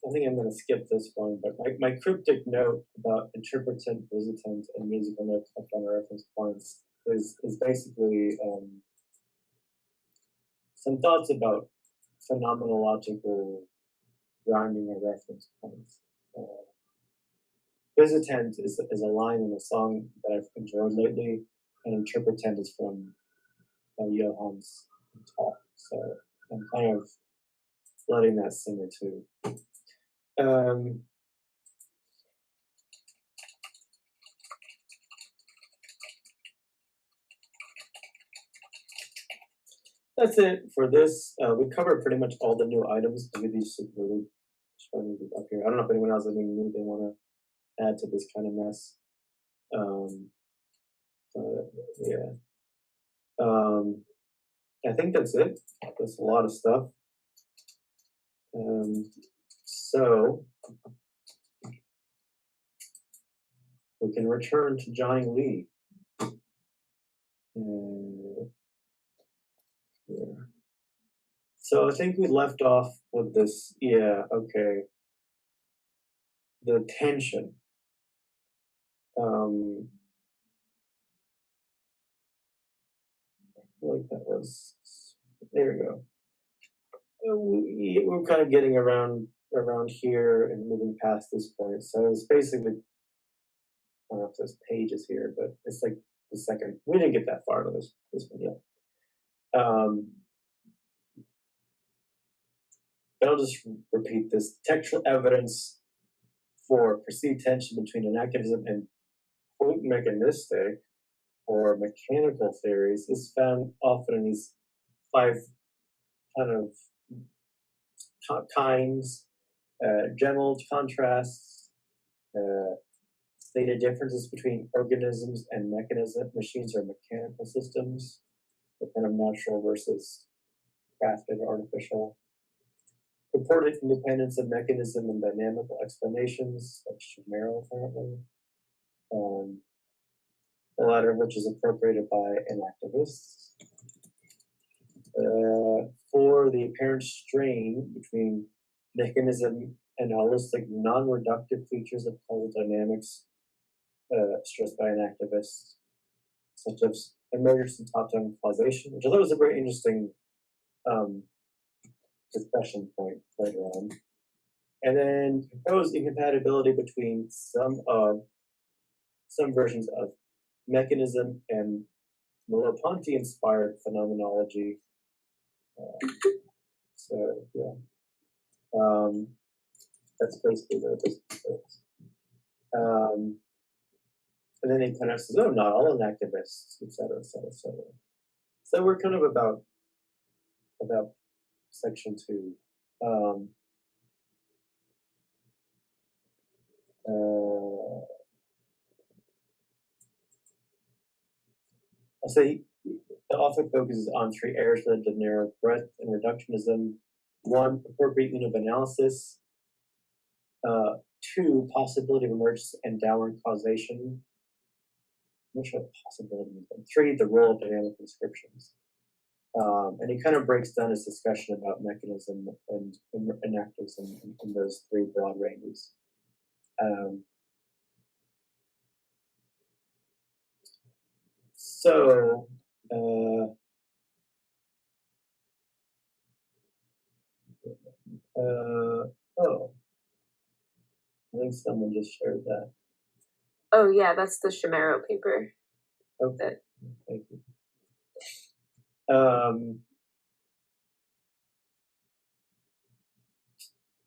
I think I'm going to skip this one, but my cryptic note about interpretant, visitant, and musical notes up on reference points is basically some thoughts about phenomenological grounding of reference points. Visitant is a line in a song that I've enjoyed lately, and interpretant is from Johann's talk. So I'm kind of letting that simmer too. That's it for this. We covered pretty much all the new items. Maybe these should really showing these up here. I don't know if anyone else has anything new they want to add to this kind of mess. I think that's it. That's a lot of stuff. So we can return to Johnny Lee. Here. So I think we left off with this. Yeah, okay. The tension. I feel like that was, there we go. We're kind of getting around here and moving past this point. So it's basically, I don't know if there's pages here, but it's like the second. We didn't get that far into this one yet. I'll just repeat this. Textual evidence for perceived tension between enactivism and quote mechanistic or mechanical theories is found often in these 5 kind of kinds: general contrasts, stated differences between organisms and machines or mechanical systems, the kind of natural versus crafted or artificial. Purported independence of mechanism and dynamical explanations, like Shimero apparently. The latter of which is appropriated by enactivists. For the apparent strain between mechanism and holistic non-reductive features of causal dynamics stressed by enactivists, such as emergence and top-down causation, which I thought was a very interesting discussion point later on. And then proposed incompatibility between some versions of mechanism and Merleau-Ponty-inspired phenomenology. So yeah, that's basically where this is. And then he kind of says, "Oh, not all enactivists, et cetera, et cetera, et cetera." So we're kind of about section 2. I'll say the author focuses on 3 areas related to narrow breadth and reductionism. 1, appropriate unit of analysis. 2, possibility of emergence and downward causation. I'm not sure what possibility means. 3, the role of dynamic inscriptions. And he kind of breaks down his discussion about mechanism and enactivism in those 3 broad ranges. So, oh, I think someone just shared that. Oh yeah, that's the Shimero paper. Okay, thank you.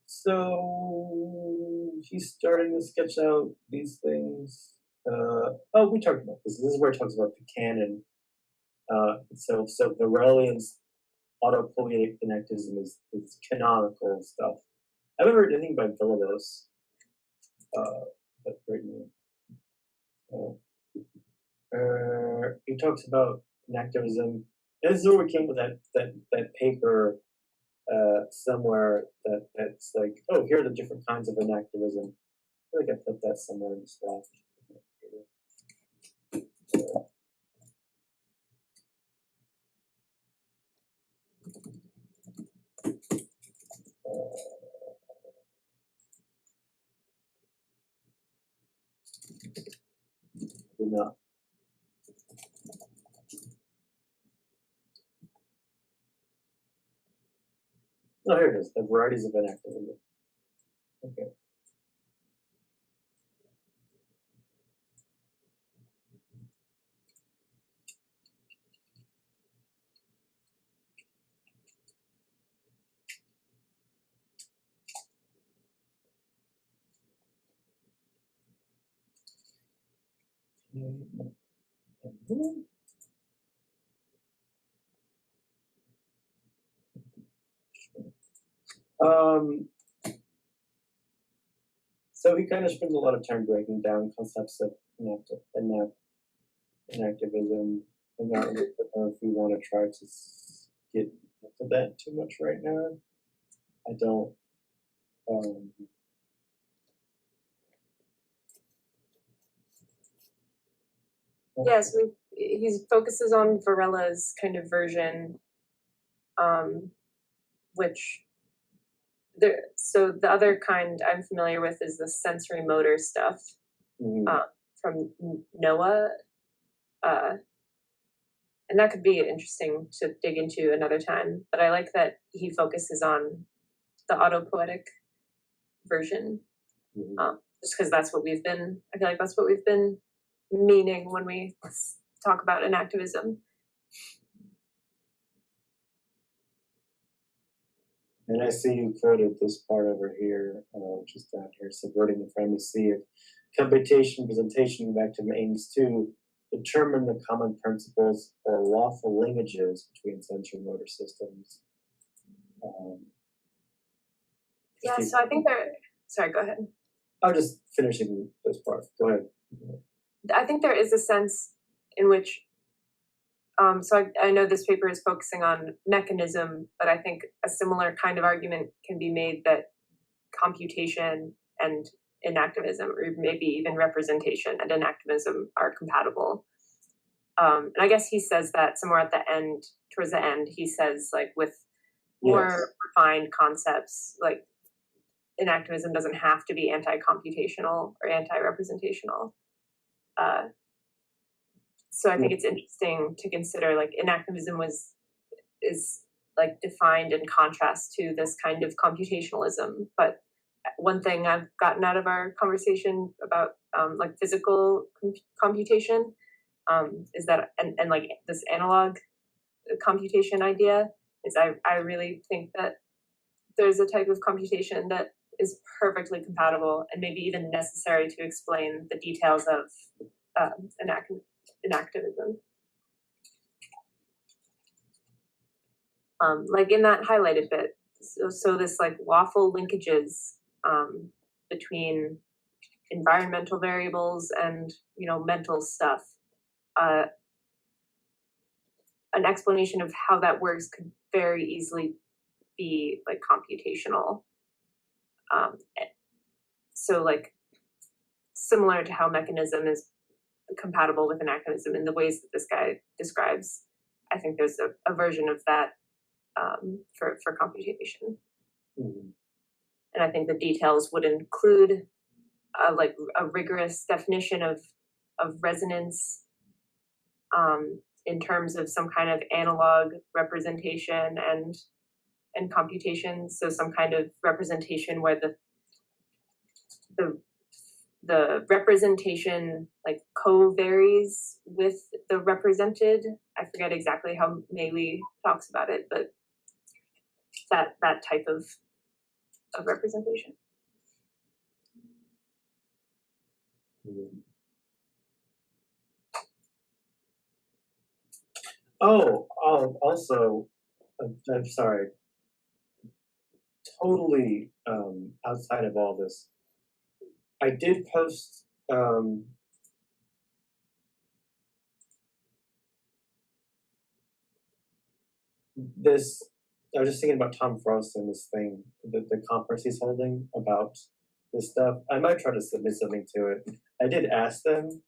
So he's starting to sketch out these things. Oh, we talked about this. This is where it talks about the canon. So Varelian's autopoietic enactivism is canonical stuff. I haven't heard anything by Villalobos. But great name. He talks about enactivism. And this is where we came with that paper somewhere that's like, oh, here are the different kinds of enactivism. I think I put that somewhere in the slide. Not. Oh, here it is. The varieties of enactivism. Okay. So he kind of spends a lot of time breaking down concepts of enactivism. I'm not really sure if we want to try to get into that too much right now. I don't. Yes, he focuses on Varela's kind of version, which so the other kind I'm familiar with is the sensory motor stuff from Noah, and that could be interesting to dig into another time. But I like that he focuses on the autopoietic version, just because that's what we've been. I feel like that's what we've been meaning when we talk about enactivism. And I see you quoted this part over here, which is down here, subverting the primacy of computation presentation vector aims to determine the common principles or lawful linkages between sensory motor systems. Yeah, so I think sorry, go ahead. I'm just finishing this part. Go ahead. I think there is a sense in which, so I know this paper is focusing on mechanism, but I think a similar kind of argument can be made that computation and enactivism, or maybe even representation and enactivism, are compatible. And I guess he says that somewhere at the end, towards the end, he says, like, with more refined concepts, like enactivism doesn't have to be anti-computational or anti-representational. So I think it's interesting to consider, like, enactivism is like defined in contrast to this kind of computationalism. But one thing I've gotten out of our conversation about like physical computation is that, and like this analog computation idea, is I really think that there's a type of computation that is perfectly compatible and maybe even necessary to explain the details of enactivism. Like in that highlighted bit, so this like lawful linkages between environmental variables and, you know, mental stuff. An explanation of how that works could very easily be like computational. So like similar to how mechanism is compatible with enactivism in the ways that this guy describes, I think there's a version of that for computation. Mm-hmm. And I think the details would include like a rigorous definition of resonance in terms of some kind of analog representation and computation. So some kind of representation where the representation like co-varies with the represented. I forget exactly how Meili talks about it, but that type of representation. Mm-hmm. Oh, also, I'm sorry. Totally outside of all this, I did post this. I was just thinking about Tom Frost and this thing, the conference he's holding about this stuff. I might try to submit something to it. I did ask them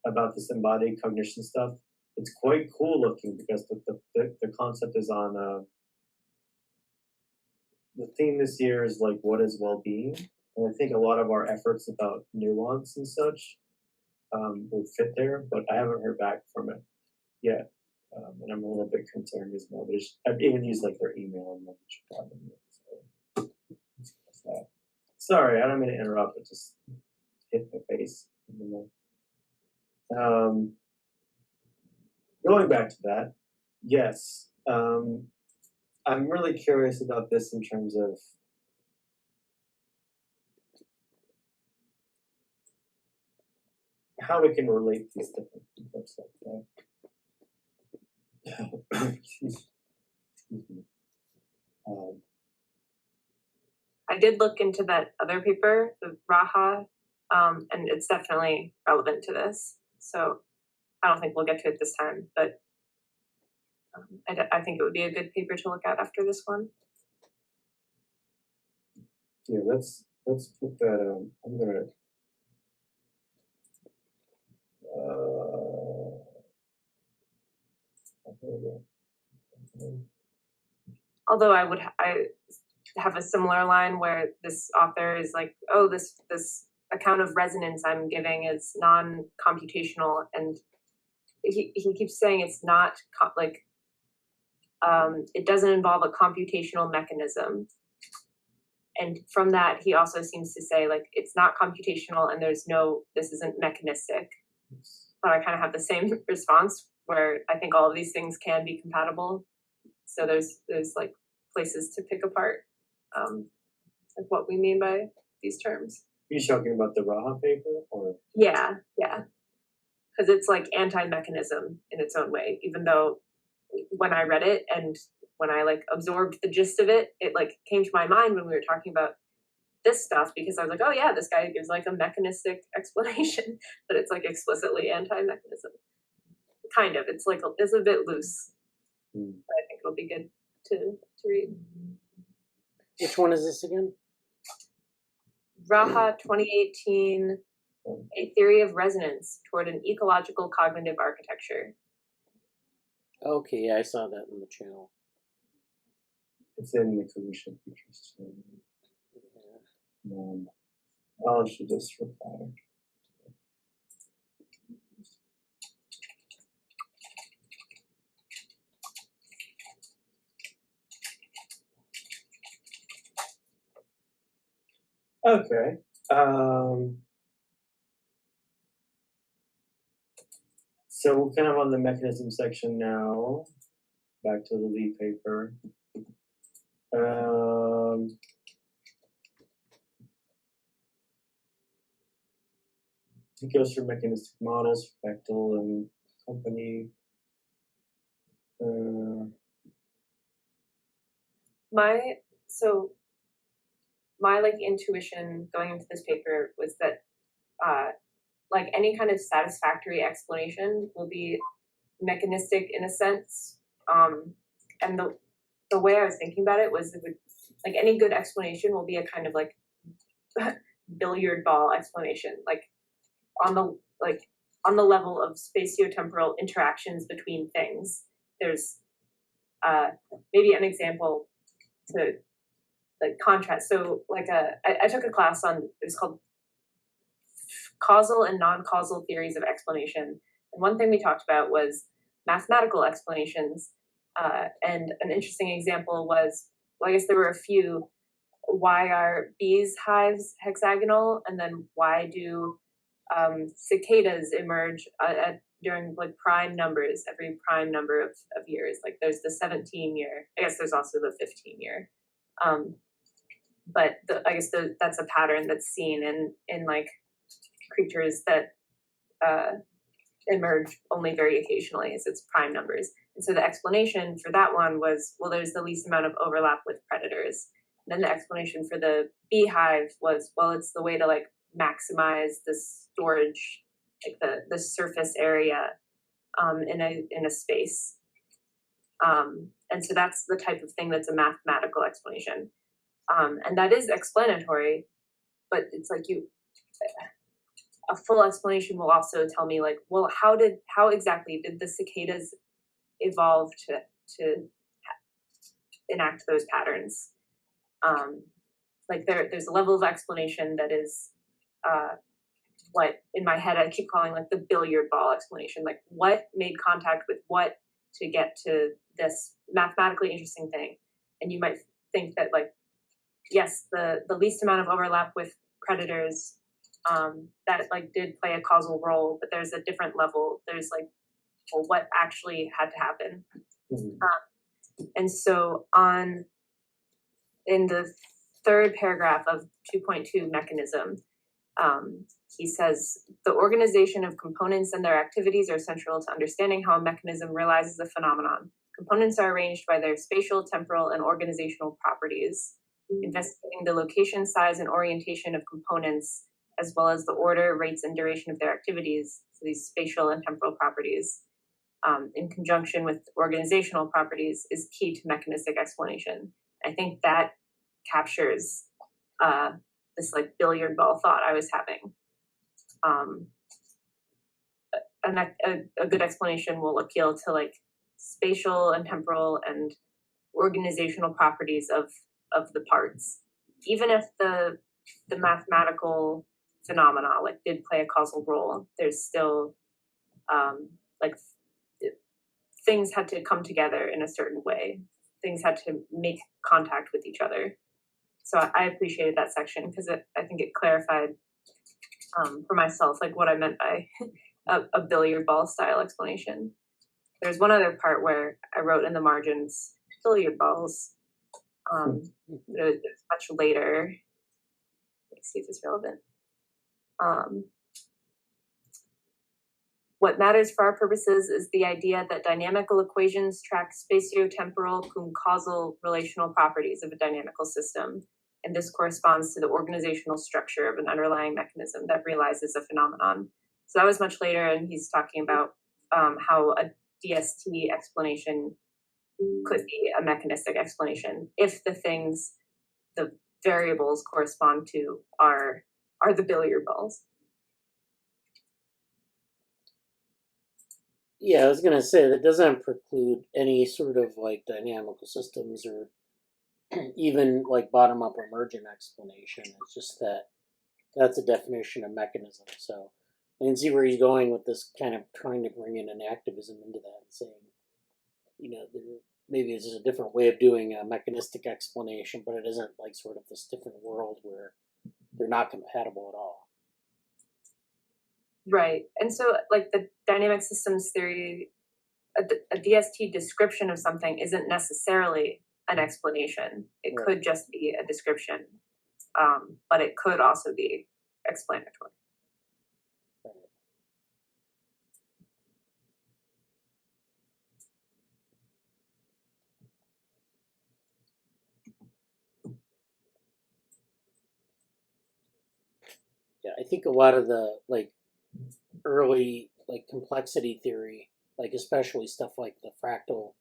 about this embodied cognition stuff. It's quite cool looking because the concept is on the theme this year is like, what is well-being? And I think a lot of our efforts about nuance and such will fit there, but I haven't heard back from it yet. And I'm a little bit concerned as well. But I've even used like their email and so that. Sorry, I don't mean to interrupt, but just hit the face. Going back to that, yes. I'm really curious about this in terms of how we can relate these different concepts like that. Excuse me. I did look into that other paper, the Raha, and it's definitely relevant to this. So I don't think we'll get to it this time, but I think it would be a good paper to look at after this one. Yeah, let's put that. I'm gonna. Although I have a similar line where this author is like, oh, this account of resonance I'm giving is non-computational, and he keeps saying it's not it doesn't involve a computational mechanism. And from that, he also seems to say like it's not computational and this isn't mechanistic. But I kind of have the same response where I think all of these things can be compatible. So there's like places to pick apart. like what we mean by these terms. Are you talking about the Raha paper, or? Yeah, because it's like anti-mechanism in its own way. Even though when I read it and when I like absorbed the gist of it, it like came to my mind when we were talking about this stuff, because I was like, oh yeah, this guy gives like a mechanistic explanation, but it's like explicitly anti-mechanism. Kind of. It's like it's a bit loose. But I think it'll be good to read. Which one is this again? Raha 2018, A Theory of Resonance Toward an Ecological Cognitive Architecture. Okay, yeah, I saw that in the channel. It's in the Cognition features. So, I should just reply. Okay. So we're kind of on the mechanism section now. Back to the lead paper. It goes through mechanistic models, Bechtel and company. My like intuition going into this paper was that like any kind of satisfactory explanation will be mechanistic in a sense. And the way I was thinking about it was, it would, like any good explanation will be a kind of like billiard ball explanation, like on the level of spatiotemporal interactions between things. There's maybe an example to like contrast. So like I took a class on, it was called Causal and Non-Causal Theories of Explanation. And one thing we talked about was mathematical explanations. And an interesting example was, well, I guess there were a few. Why are bees' hives hexagonal? And then why do cicadas emerge during like prime numbers, every prime number of years? Like there's the 17 year, I guess there's also the 15 year. But I guess that's a pattern that's seen in like creatures that emerge only very occasionally, so it's prime numbers. And so the explanation for that one was, well, there's the least amount of overlap with predators. And then the explanation for the beehive was, well, it's the way to like maximize the storage, like the surface area in a space. And so that's the type of thing that's a mathematical explanation. And that is explanatory, but it's like a full explanation will also tell me like, well, how exactly did the cicadas evolve to enact those patterns? Like there's a level of explanation that is what in my head I keep calling like the billiard ball explanation. Like what made contact with what to get to this mathematically interesting thing? And you might think that like, yes, the least amount of overlap with predators, that like did play a causal role, but there's a different level. There's like, well, what actually had to happen? Mm-hmm. And so in the third paragraph of 2.2 mechanism, he says, the organization of components and their activities are central to understanding how a mechanism realizes a phenomenon. Components are arranged by their spatial, temporal, and organizational properties. Investigating the location, size, and orientation of components, as well as the order, rates, and duration of their activities, so these spatial and temporal properties, in conjunction with organizational properties, is key to mechanistic explanation. I think that captures this like billiard ball thought I was having. A good explanation will appeal to like spatial and temporal and organizational properties of the parts, even if the mathematical phenomena like did play a causal role. There's still like things had to come together in a certain way. Things had to make contact with each other. So I appreciated that section because I think it clarified for myself like what I meant by a billiard ball style explanation. There's one other part where I wrote in the margins, billiard balls. But it was much later. Let's see if it's relevant. What matters for our purposes is the idea that dynamical equations track spatiotemporal causal relational properties of a dynamical system, and this corresponds to the organizational structure of an underlying mechanism that realizes a phenomenon. So that was much later, and he's talking about how a DST explanation could be a mechanistic explanation if the variables correspond to are the billiard balls. Yeah, I was gonna say that doesn't preclude any sort of like dynamical systems or even like bottom-up emergent explanation. It's just that that's a definition of mechanism. So I can see where he's going with this, kind of trying to bring in enactivism into that and saying, maybe it's just a different way of doing a mechanistic explanation, but it isn't like sort of this different world where they're not compatible at all. Right. And so like the dynamic systems theory, a DST description of something isn't necessarily an explanation. It could just be a description, but it could also be explanatory. Yeah, I think a lot of the like early like complexity theory, like especially stuff like the fractal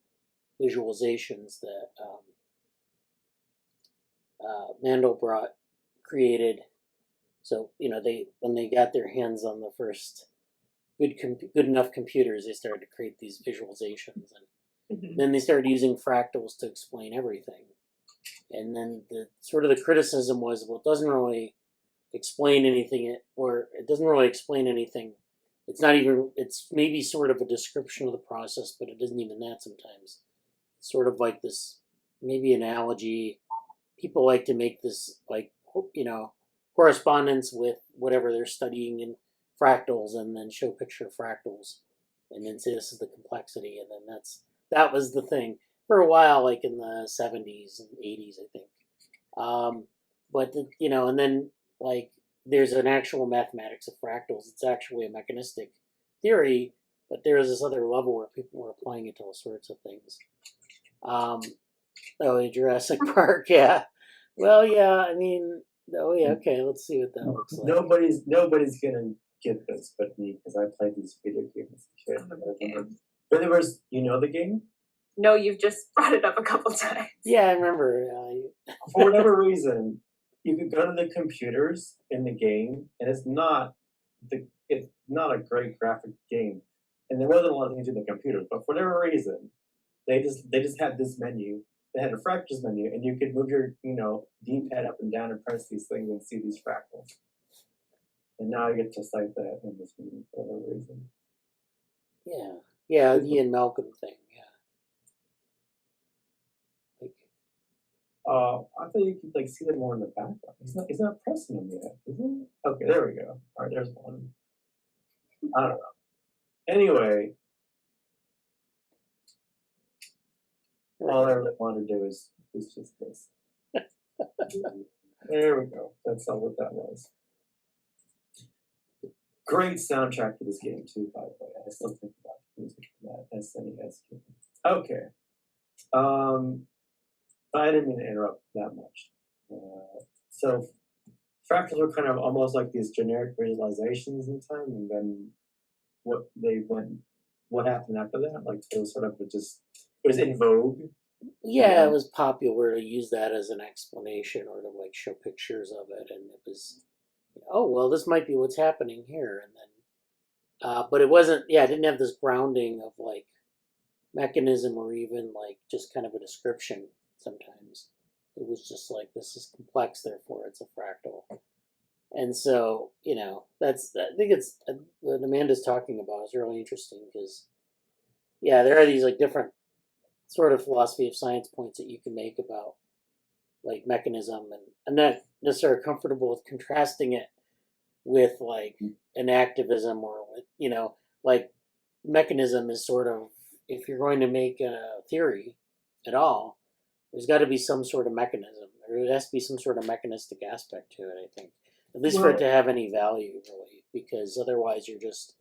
visualizations that Mandelbrot created. So when they got their hands on the first good enough computers, they started to create these visualizations, and then they started using fractals to explain everything. And then the sort of the criticism was, well, it doesn't really explain anything, or it doesn't really explain anything. It's not even, it's maybe sort of a description of the process, but it isn't even that sometimes. It's sort of like this, maybe analogy. People like to make this like, correspondence with whatever they're studying in fractals, and then show picture fractals, and then say this is the complexity, and then that was the thing for a while, like in the 70s and 80s, I think. And then like there's an actual mathematics of fractals. It's actually a mechanistic theory, but there's this other level where people were applying it to all sorts of things. Jurassic Park, yeah. Well, yeah, I mean, okay, let's see what that looks like. Nobody's gonna get this but me, because I played these video games as a kid. But there was, the game? No, you've just brought it up a couple times. Yeah, I remember. For whatever reason, you could go to the computers in the game, and it's not a great graphic game, and there wasn't a lot of things in the computers. But for whatever reason, they just had this menu. They had a fractals menu, and you could move your D-pad up and down and press these things and see these fractals. And now I get to cite that in this meeting for whatever reason. Yeah, the Ian Malcolm thing. I thought you could see them more in the background. He's not pressing them yet, is he? Okay, there we go. All right, there's one. I don't know. Anyway, all I really want to do is just this. There we go. That's not what that was. Great soundtrack for this game too, by the way. I still think about the music from that SNES game. Okay. I didn't mean to interrupt that much. So fractals were kind of almost like these generic visualizations in time, and then what happened after that? Like it was sort of it was in vogue. Yeah, it was popular to use that as an explanation or to show pictures of it, and it was, this might be what's happening here, and then, but it wasn't. Yeah, it didn't have this grounding of mechanism or even just kind of a description. Sometimes it was just this is complex, therefore it's a fractal. And so, I think it's what Amanda's talking about is really interesting because, there are these different sort of philosophy of science points that you can make about mechanism, and I'm not necessarily comfortable with contrasting it with enactivism or with, mechanism is sort of, if you're going to make a theory at all, there's got to be some sort of mechanism. There has to be some sort of mechanistic aspect to it, I think. At least for it to have any value, really, because otherwise you're just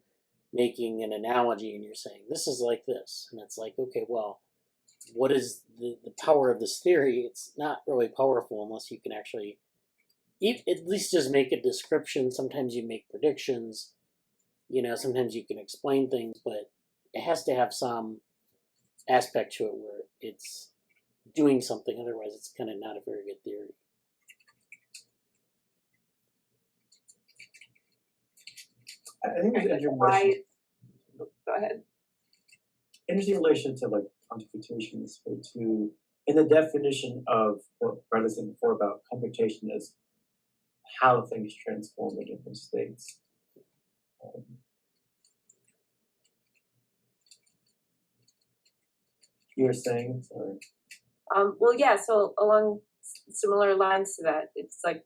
making an analogy and you're saying, this is like this. And it's like, okay, well, what is the power of this theory? It's not really powerful unless you can actually at least just make a description. Sometimes you make predictions. Sometimes you can explain things, but it has to have some aspect to it where it's doing something. Otherwise, it's kind of not a very good theory. I think it's Go ahead. Interesting relation to like computation this way too. In the definition of what Brenda said before about computation is how things transform in different states. You were saying, sorry. Well, yeah. So along similar lines to that, it's like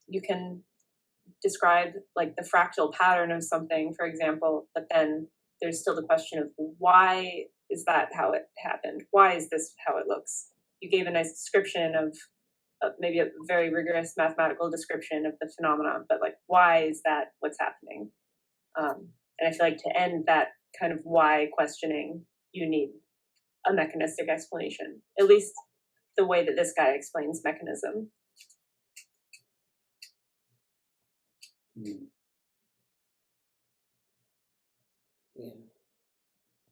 you can describe like the fractal pattern of something, for example, but then there's still the question of why is that how it happened? Why is this how it looks? You gave a nice description of maybe a very rigorous mathematical description of the phenomenon, but like, why is that what's happening? And I feel like to end that kind of why questioning, you need a mechanistic explanation, at least the way that this guy explains mechanism. Yeah.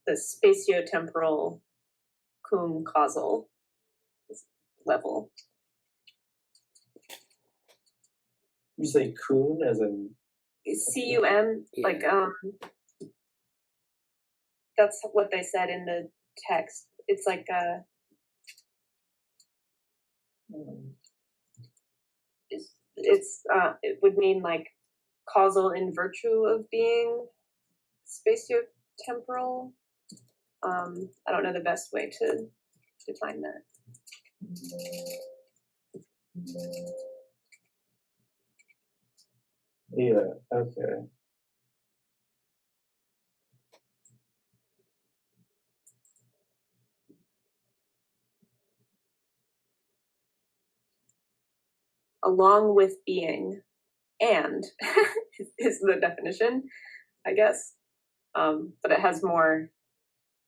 The spatiotemporal cum-causal level. You say Kuhn as in C-U-M, Yeah. like that's what they said in the text. It's like it would mean like causal in virtue of being spatiotemporal. I don't know the best way to define that. Yeah, okay. Along with being, and is the definition, I guess. But it has more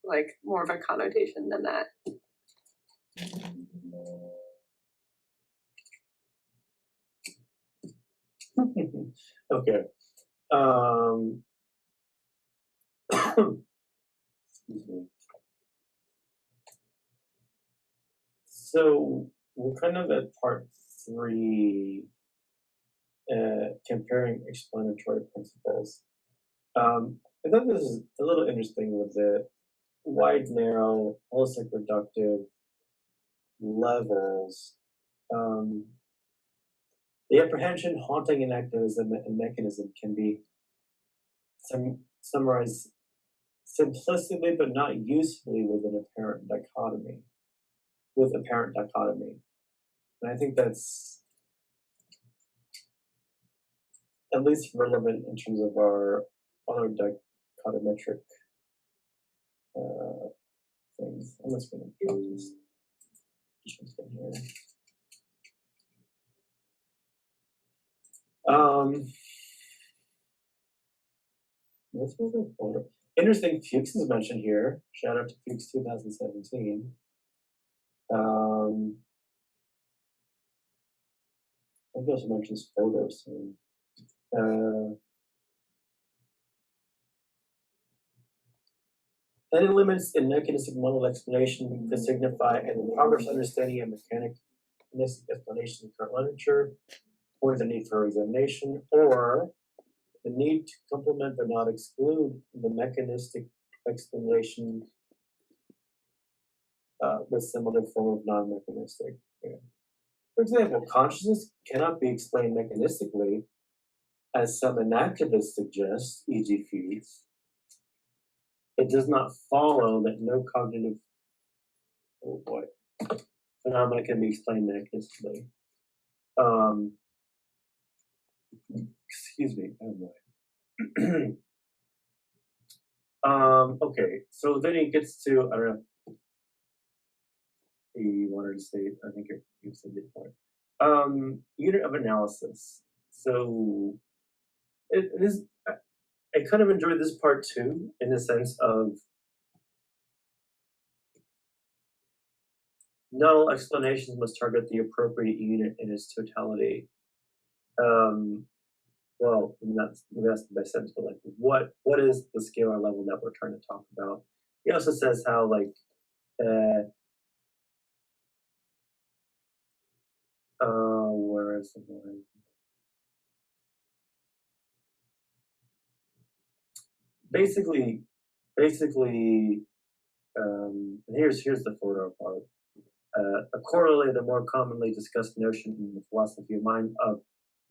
of a connotation than that. Okay. Excuse me. So we're kind of at part 3, comparing explanatory principles. I thought this is a little interesting with the wide, narrow, holistic, reductive levels. The apprehension, haunting, enactivism, and mechanism can be summarized simplistically but not usefully with apparent dichotomy. And I think that's at least relevant in terms of our other dichotometric things. I'm just going to drop this in here. Let's move forward. Interesting, Fuchs is mentioned here. Shout out to Fuchs 2017. I think he also mentions photos. Any limits in mechanistic model explanation could signify an impoverished understanding of mechanistic explanation in current literature, or the need for examination, or the need to complement but not exclude the mechanistic explanation with some other form of non-mechanistic. Yeah. For example, consciousness cannot be explained mechanistically, as some enactivists suggest, e.g. Fuchs. It does not follow that no cognitive phenomena can be explained mechanistically. Excuse me. Oh boy. Okay, so then he gets to, I don't know. you wanted to say, I think you said before. Unit of analysis. So it is. I kind of enjoyed this part too, in the sense of not all explanations must target the appropriate unit in its totality. Well, that's the best sense, but like, what is the scalar level that we're trying to talk about? He also says how like where is the line? Basically, here's the photo part. A corollary, the more commonly discussed notion in the philosophy of mind of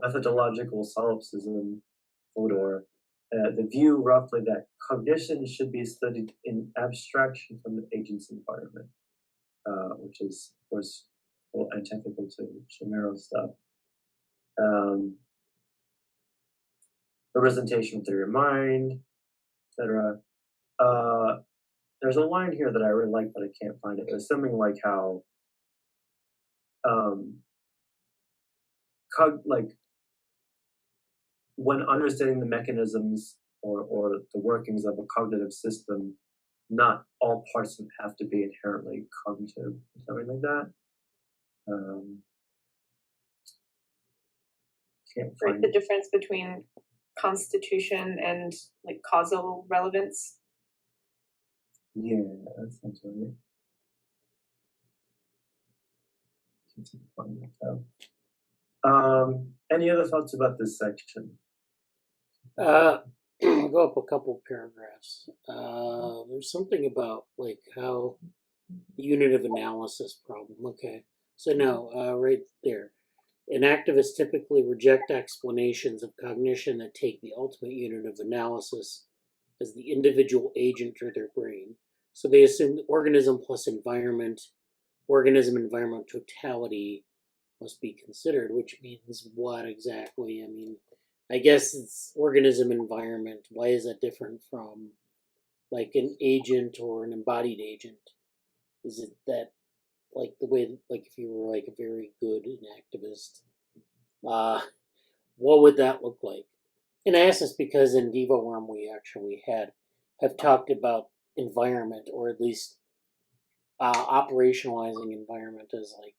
methodological solipsism, Fodor, the view roughly that cognition should be studied in abstraction from the agent's environment, which is, of course, well, antithetical to Shamiro's stuff. Representation theory of mind, etc. There's a line here that I really like, but I can't find it. It was something like how, when understanding the mechanisms or the workings of a cognitive system, not all parts of it have to be inherently cognitive, or something like that. Can't find the difference between constitution and like causal relevance. Yeah, that sounds right. Can't find that out. Any other thoughts about this section? Go up a couple paragraphs. There's something about like how the unit of analysis problem. Okay, so no, right there. Enactivists typically reject explanations of cognition that take the ultimate unit of analysis as the individual agent or their brain. So they assume the organism plus environment, organism-environment totality must be considered, which means what exactly? I mean, I guess it's organism-environment. Why is that different from like an agent or an embodied agent? Is it that like the way, like if you were like a very good enactivist, what would that look like? And I ask this because in DevoWorm we actually have talked about environment, or at least operationalizing environment as like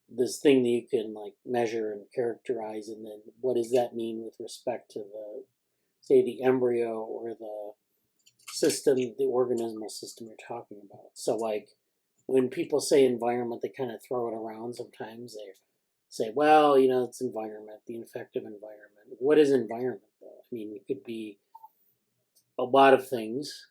this thing that you can like measure and characterize, and then what does that mean with respect to the, say, the embryo or the system, the organismal system you're talking about. So like when people say environment, they kind of throw it around sometimes. They say, well, you know, it's environment, the effective environment. What is environment though? I mean, it could be a lot of things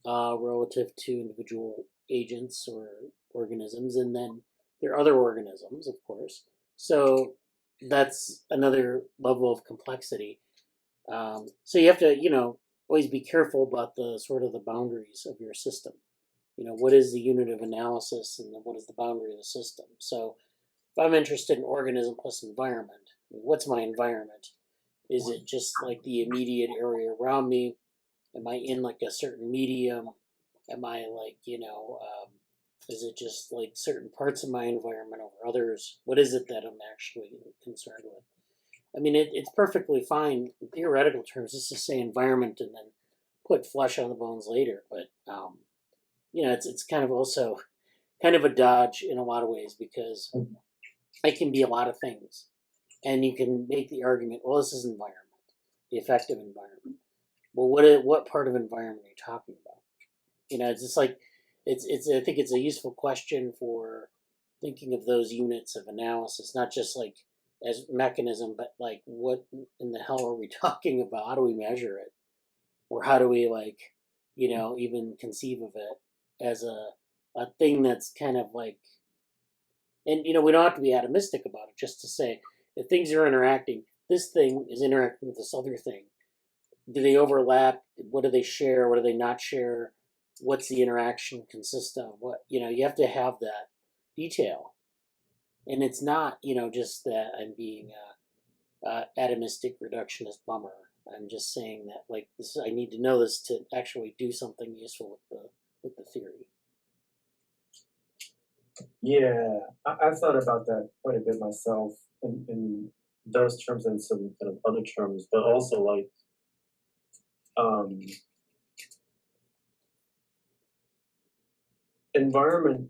relative to individual agents or organisms, and then there are other organisms, of course. So that's another level of complexity. So you have to, you know, always be careful about the sort of the boundaries of your system. You know, what is the unit of analysis and what is the boundary of the system? So if I'm interested in organism plus environment, what's my environment? Is it just like the immediate area around me? Am I in like a certain medium? Am I like, you know, is it just like certain parts of my environment over others? What is it that I'm actually concerned with? I mean, it's perfectly fine in theoretical terms just to say environment and then put flesh on the bones later. But, you know, it's kind of also kind of a dodge in a lot of ways, because it can be a lot of things. And you can make the argument, well, this is environment, the effective environment. Well, what part of environment are you talking about? You know, it's just like, it's I think it's a useful question for thinking of those units of analysis, not just like as mechanism, but like what in the hell are we talking about? How do we measure it? Or how do we like, you know, even conceive of it as a thing that's kind of like, and you know, we don't have to be atomistic about it, just to say if things are interacting, this thing is interacting with this other thing. Do they overlap? What do they share? What do they not share? What's the interaction consist of? What, you know, you have to have that detail. And it's not, you know, just that I'm being atomistic reductionist bummer. I'm just saying that like this, I need to know this to actually do something useful with the theory. Yeah, I've thought about that quite a bit myself in those terms and some kind of other terms, but also like um, environment.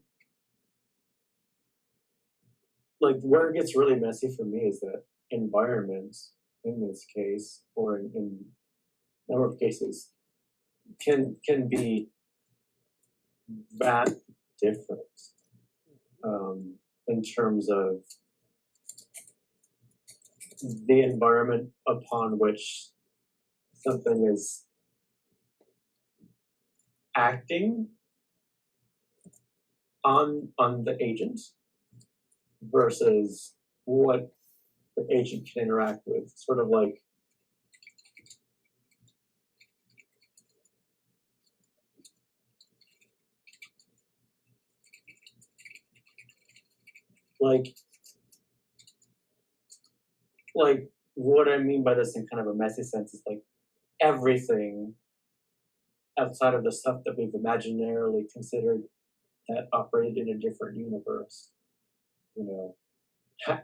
Like where it gets really messy for me is that environments, in this case, or in a number of cases, can be that different in terms of the environment upon which something is acting on the agent versus what the agent can interact with. Sort of like like what I mean by this in kind of a messy sense is like everything outside of the stuff that we've imaginarily considered that operated in a different universe, you know,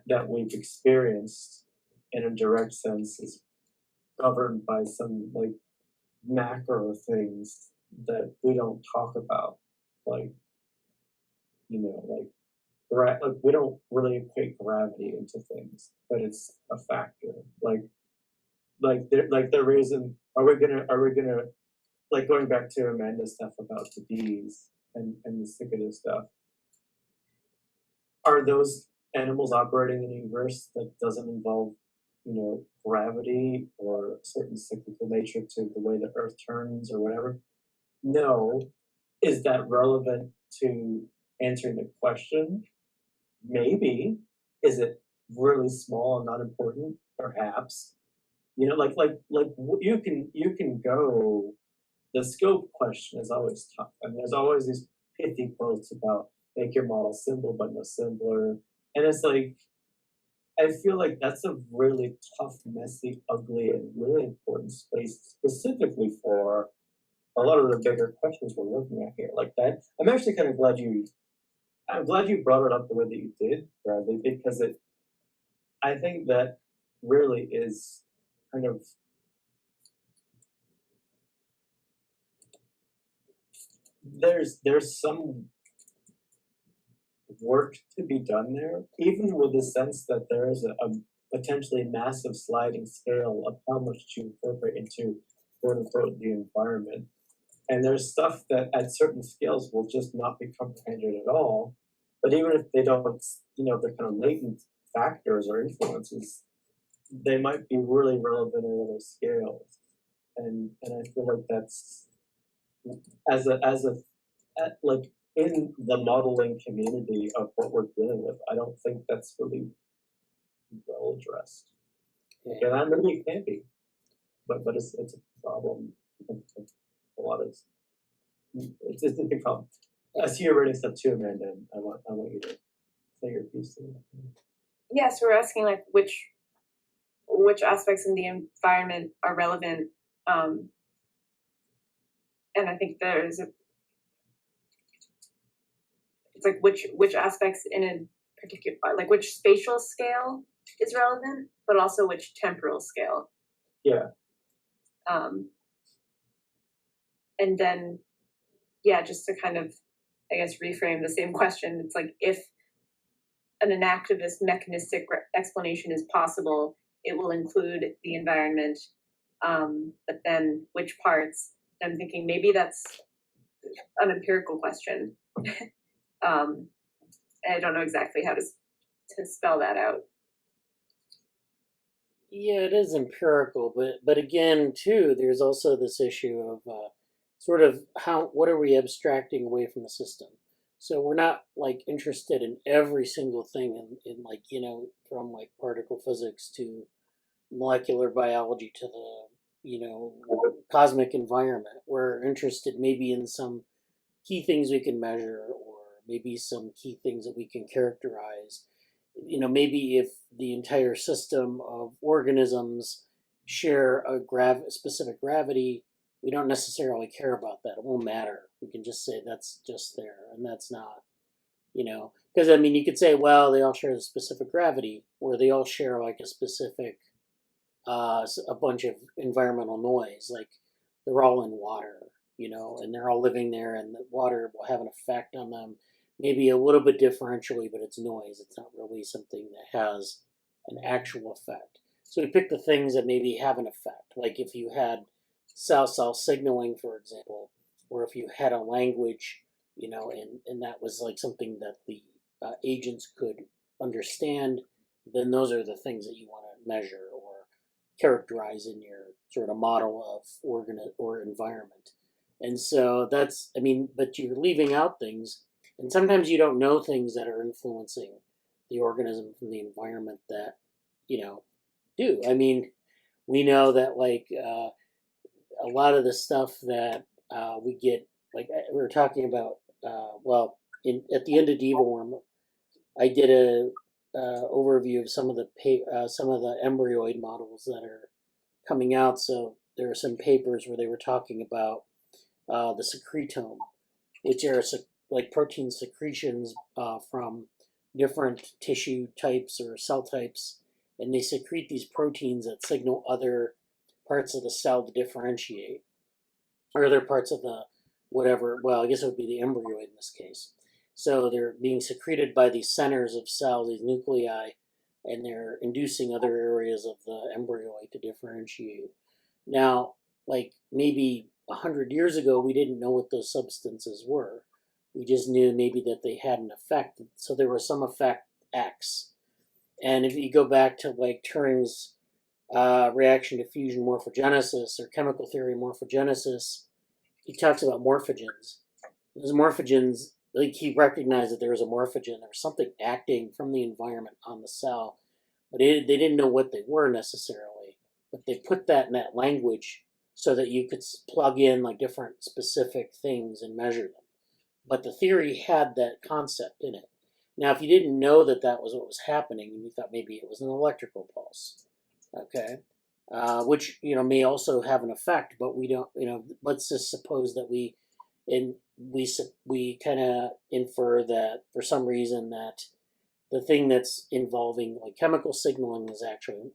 that we've experienced in a direct sense is governed by some like macro things that we don't talk about, like like like we don't really equate gravity into things, but it's a factor. The reason are we gonna like going back to Amanda's stuff about the bees and the cicada stuff. Are those animals operating in a universe that doesn't involve, gravity or a certain cyclical nature to the way the Earth turns or whatever? No. Is that relevant to answering the question? Maybe. Is it really small and not important? Perhaps. You can go. The scope question is always tough, and there's always these pithy quotes about make your model simple but no simpler, and it's like I feel like that's a really tough, messy, ugly, and really important space specifically for a lot of the bigger questions we're looking at here. Like that, I'm actually kind of glad you brought it up the way that you did, Bradley, because I think that really is kind of there's some work to be done there, even with the sense that there is a potentially massive sliding scale of how much to incorporate into quote unquote the environment. And there's stuff that at certain scales will just not be comprehended at all. But even if they don't, they're kind of latent factors or influences, they might be really relevant at other scales. And I feel like that's like in the modeling community of what we're dealing with, I don't think that's really well addressed. And I maybe it can be, but it's a problem. A lot of it's a big problem. I see you're writing stuff too, Amanda. And I want you to say your piece. Yeah, so we're asking like which aspects in the environment are relevant, and I think it's like which aspects in a particular, like which spatial scale is relevant, but also which temporal scale. Yeah. And then, yeah, just to kind of, I guess, reframe the same question, it's like if an enactivist mechanistic explanation is possible, it will include the environment, but then which parts? I'm thinking maybe that's an empirical question. I don't know exactly how to spell that out. Yeah, it is empirical, but again, too, there's also this issue of sort of what are we abstracting away from the system? So we're not like interested in every single thing in like, from like particle physics to molecular biology to the, cosmic environment. We're interested maybe in some key things we can measure or maybe some key things that we can characterize. Maybe if the entire system of organisms share a specific gravity, we don't necessarily care about that. It won't matter. We can just say that's just there and that's not, Because I mean, you could say, well, they all share a specific gravity, or they all share like a specific, a bunch of environmental noise. Like they're all in water, and they're all living there, and the water will have an effect on them, maybe a little bit differentially, but it's noise. It's not really something that has an actual effect. So we pick the things that maybe have an effect, like if you had cell-cell signaling, for example, or if you had a language, and that was like something that the agents could understand, then those are the things that you want to measure or characterize in your sort of model of organ or environment. And so that's, but you're leaving out things, and sometimes you don't know things that are influencing the organism from the environment that, do. We know that like a lot of the stuff that we get, like we were talking about, at the end of Devorm, I did a overview of some of the embryoid models that are coming out. So there are some papers where they were talking about the secretome, which are like protein secretions from different tissue types or cell types, and they secrete these proteins that signal other parts of the cell to differentiate, or other parts of the whatever. Well, I guess it would be the embryoid in this case. So they're being secreted by these centers of cells, these nuclei, and they're inducing other areas of the embryoid to differentiate. Now, like maybe 100 years ago, we didn't know what those substances were. We just knew maybe that they had an effect. So there was some effect X. And if you go back to like Turing's reaction to fusion morphogenesis or chemical theory morphogenesis, he talks about morphogens. Those morphogens, like he recognized that there was a morphogen, there was something acting from the environment on the cell, but they didn't know what they were necessarily. But they put that in that language so that you could plug in like different specific things and measure them. But the theory had that concept in it. Now, if you didn't know that that was what was happening, and you thought maybe it was an electrical pulse, okay, which may also have an effect, but we don't. Let's just suppose that we kind of infer that for some reason that the thing that's involving like chemical signaling is actually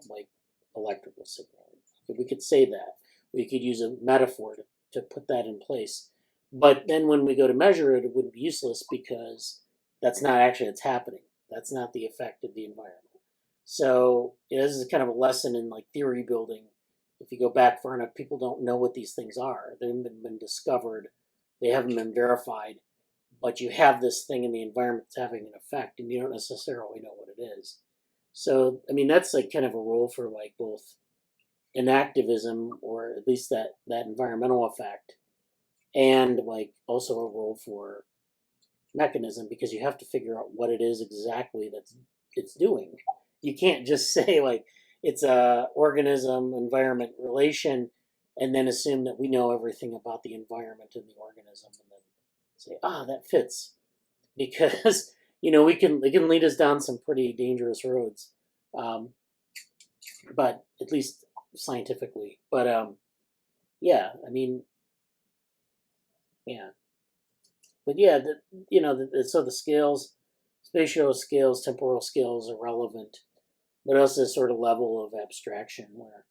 like electrical signaling. We could say that. We could use a metaphor to put that in place. But then when we go to measure it, it would be useless because that's not actually what's happening. That's not the effect of the environment. So this is kind of a lesson in like theory building. If you go back far enough, people don't know what these things are. They haven't been discovered. They haven't been verified. But you have this thing in the environment that's having an effect, and you don't necessarily know what it is. So, that's like kind of a role for like both enactivism, or at least that environmental effect, and like also a role for mechanism, because you have to figure out what it is exactly it's doing. You can't just say like it's a organism environment relation and then assume that we know everything about the environment and the organism and then say, that fits, because it can lead us down some pretty dangerous roads, but at least scientifically. But yeah. But yeah, so the scales, spatial scales, temporal scales are relevant, but also this sort of level of abstraction where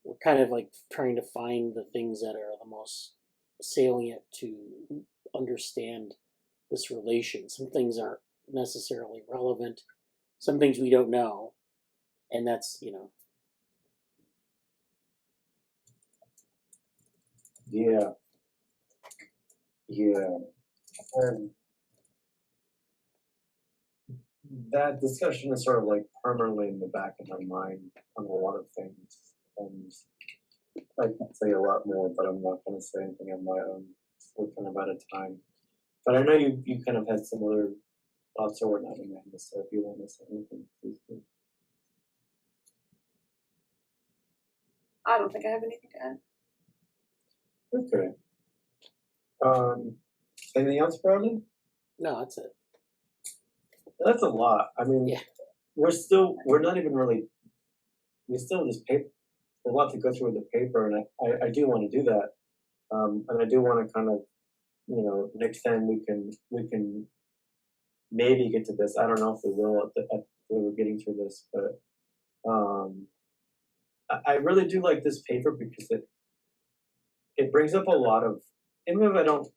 we're kind of like trying to find the things that are the most salient to understand this relation. Some things aren't necessarily relevant. Some things we don't know, and that's Yeah. That discussion is sort of like permanently in the back of my mind on a lot of things, and I could say a lot more, but I'm not going to say anything on my own. We're kind of out of time. But I know you kind of had some other thoughts or whatnot, Amanda, so if you want to say anything, please do. I don't think I have anything to add. Okay. Anything else, Bradley? No, that's it. That's a lot. Yeah. We're not even really, we still have this paper, a lot to go through with the paper, and I do want to do that. And I do want to kind of, next time we can maybe get to this. I don't know if we will when we're getting through this, but I really do like this paper because it brings up a lot of, even if I don't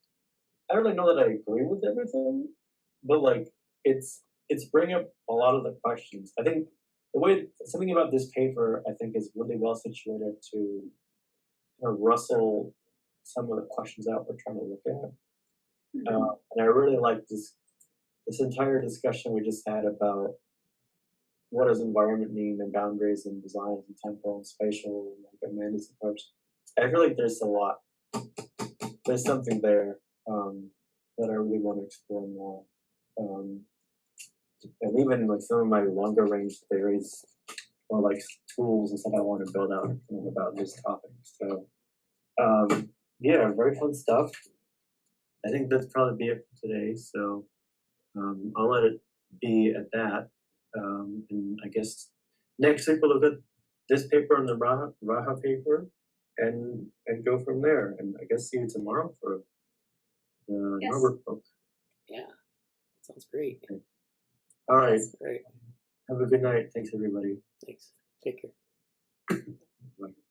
really know that I agree with everything, but like it's bringing up a lot of the questions. I think something about this paper I think is really well situated to kind of rustle some of the questions out we're trying to look at. And I really like this entire discussion we just had about what does environment mean and boundaries and design and temporal and spatial, like Amanda's approach. I feel like there's something there that I really want to explore more. And even like some of my longer range theories or like tools and stuff I want to build out about this topic. So yeah, very fun stuff. I think that's probably be it for today. So I'll let it be at that. And I guess next week we'll look at this paper and the Raha paper and go from there. And I guess see you tomorrow for the Norbert book. Yeah, sounds great. Okay. All right. Yes, great. Have a good night. Thanks, everybody. Thanks. Take care.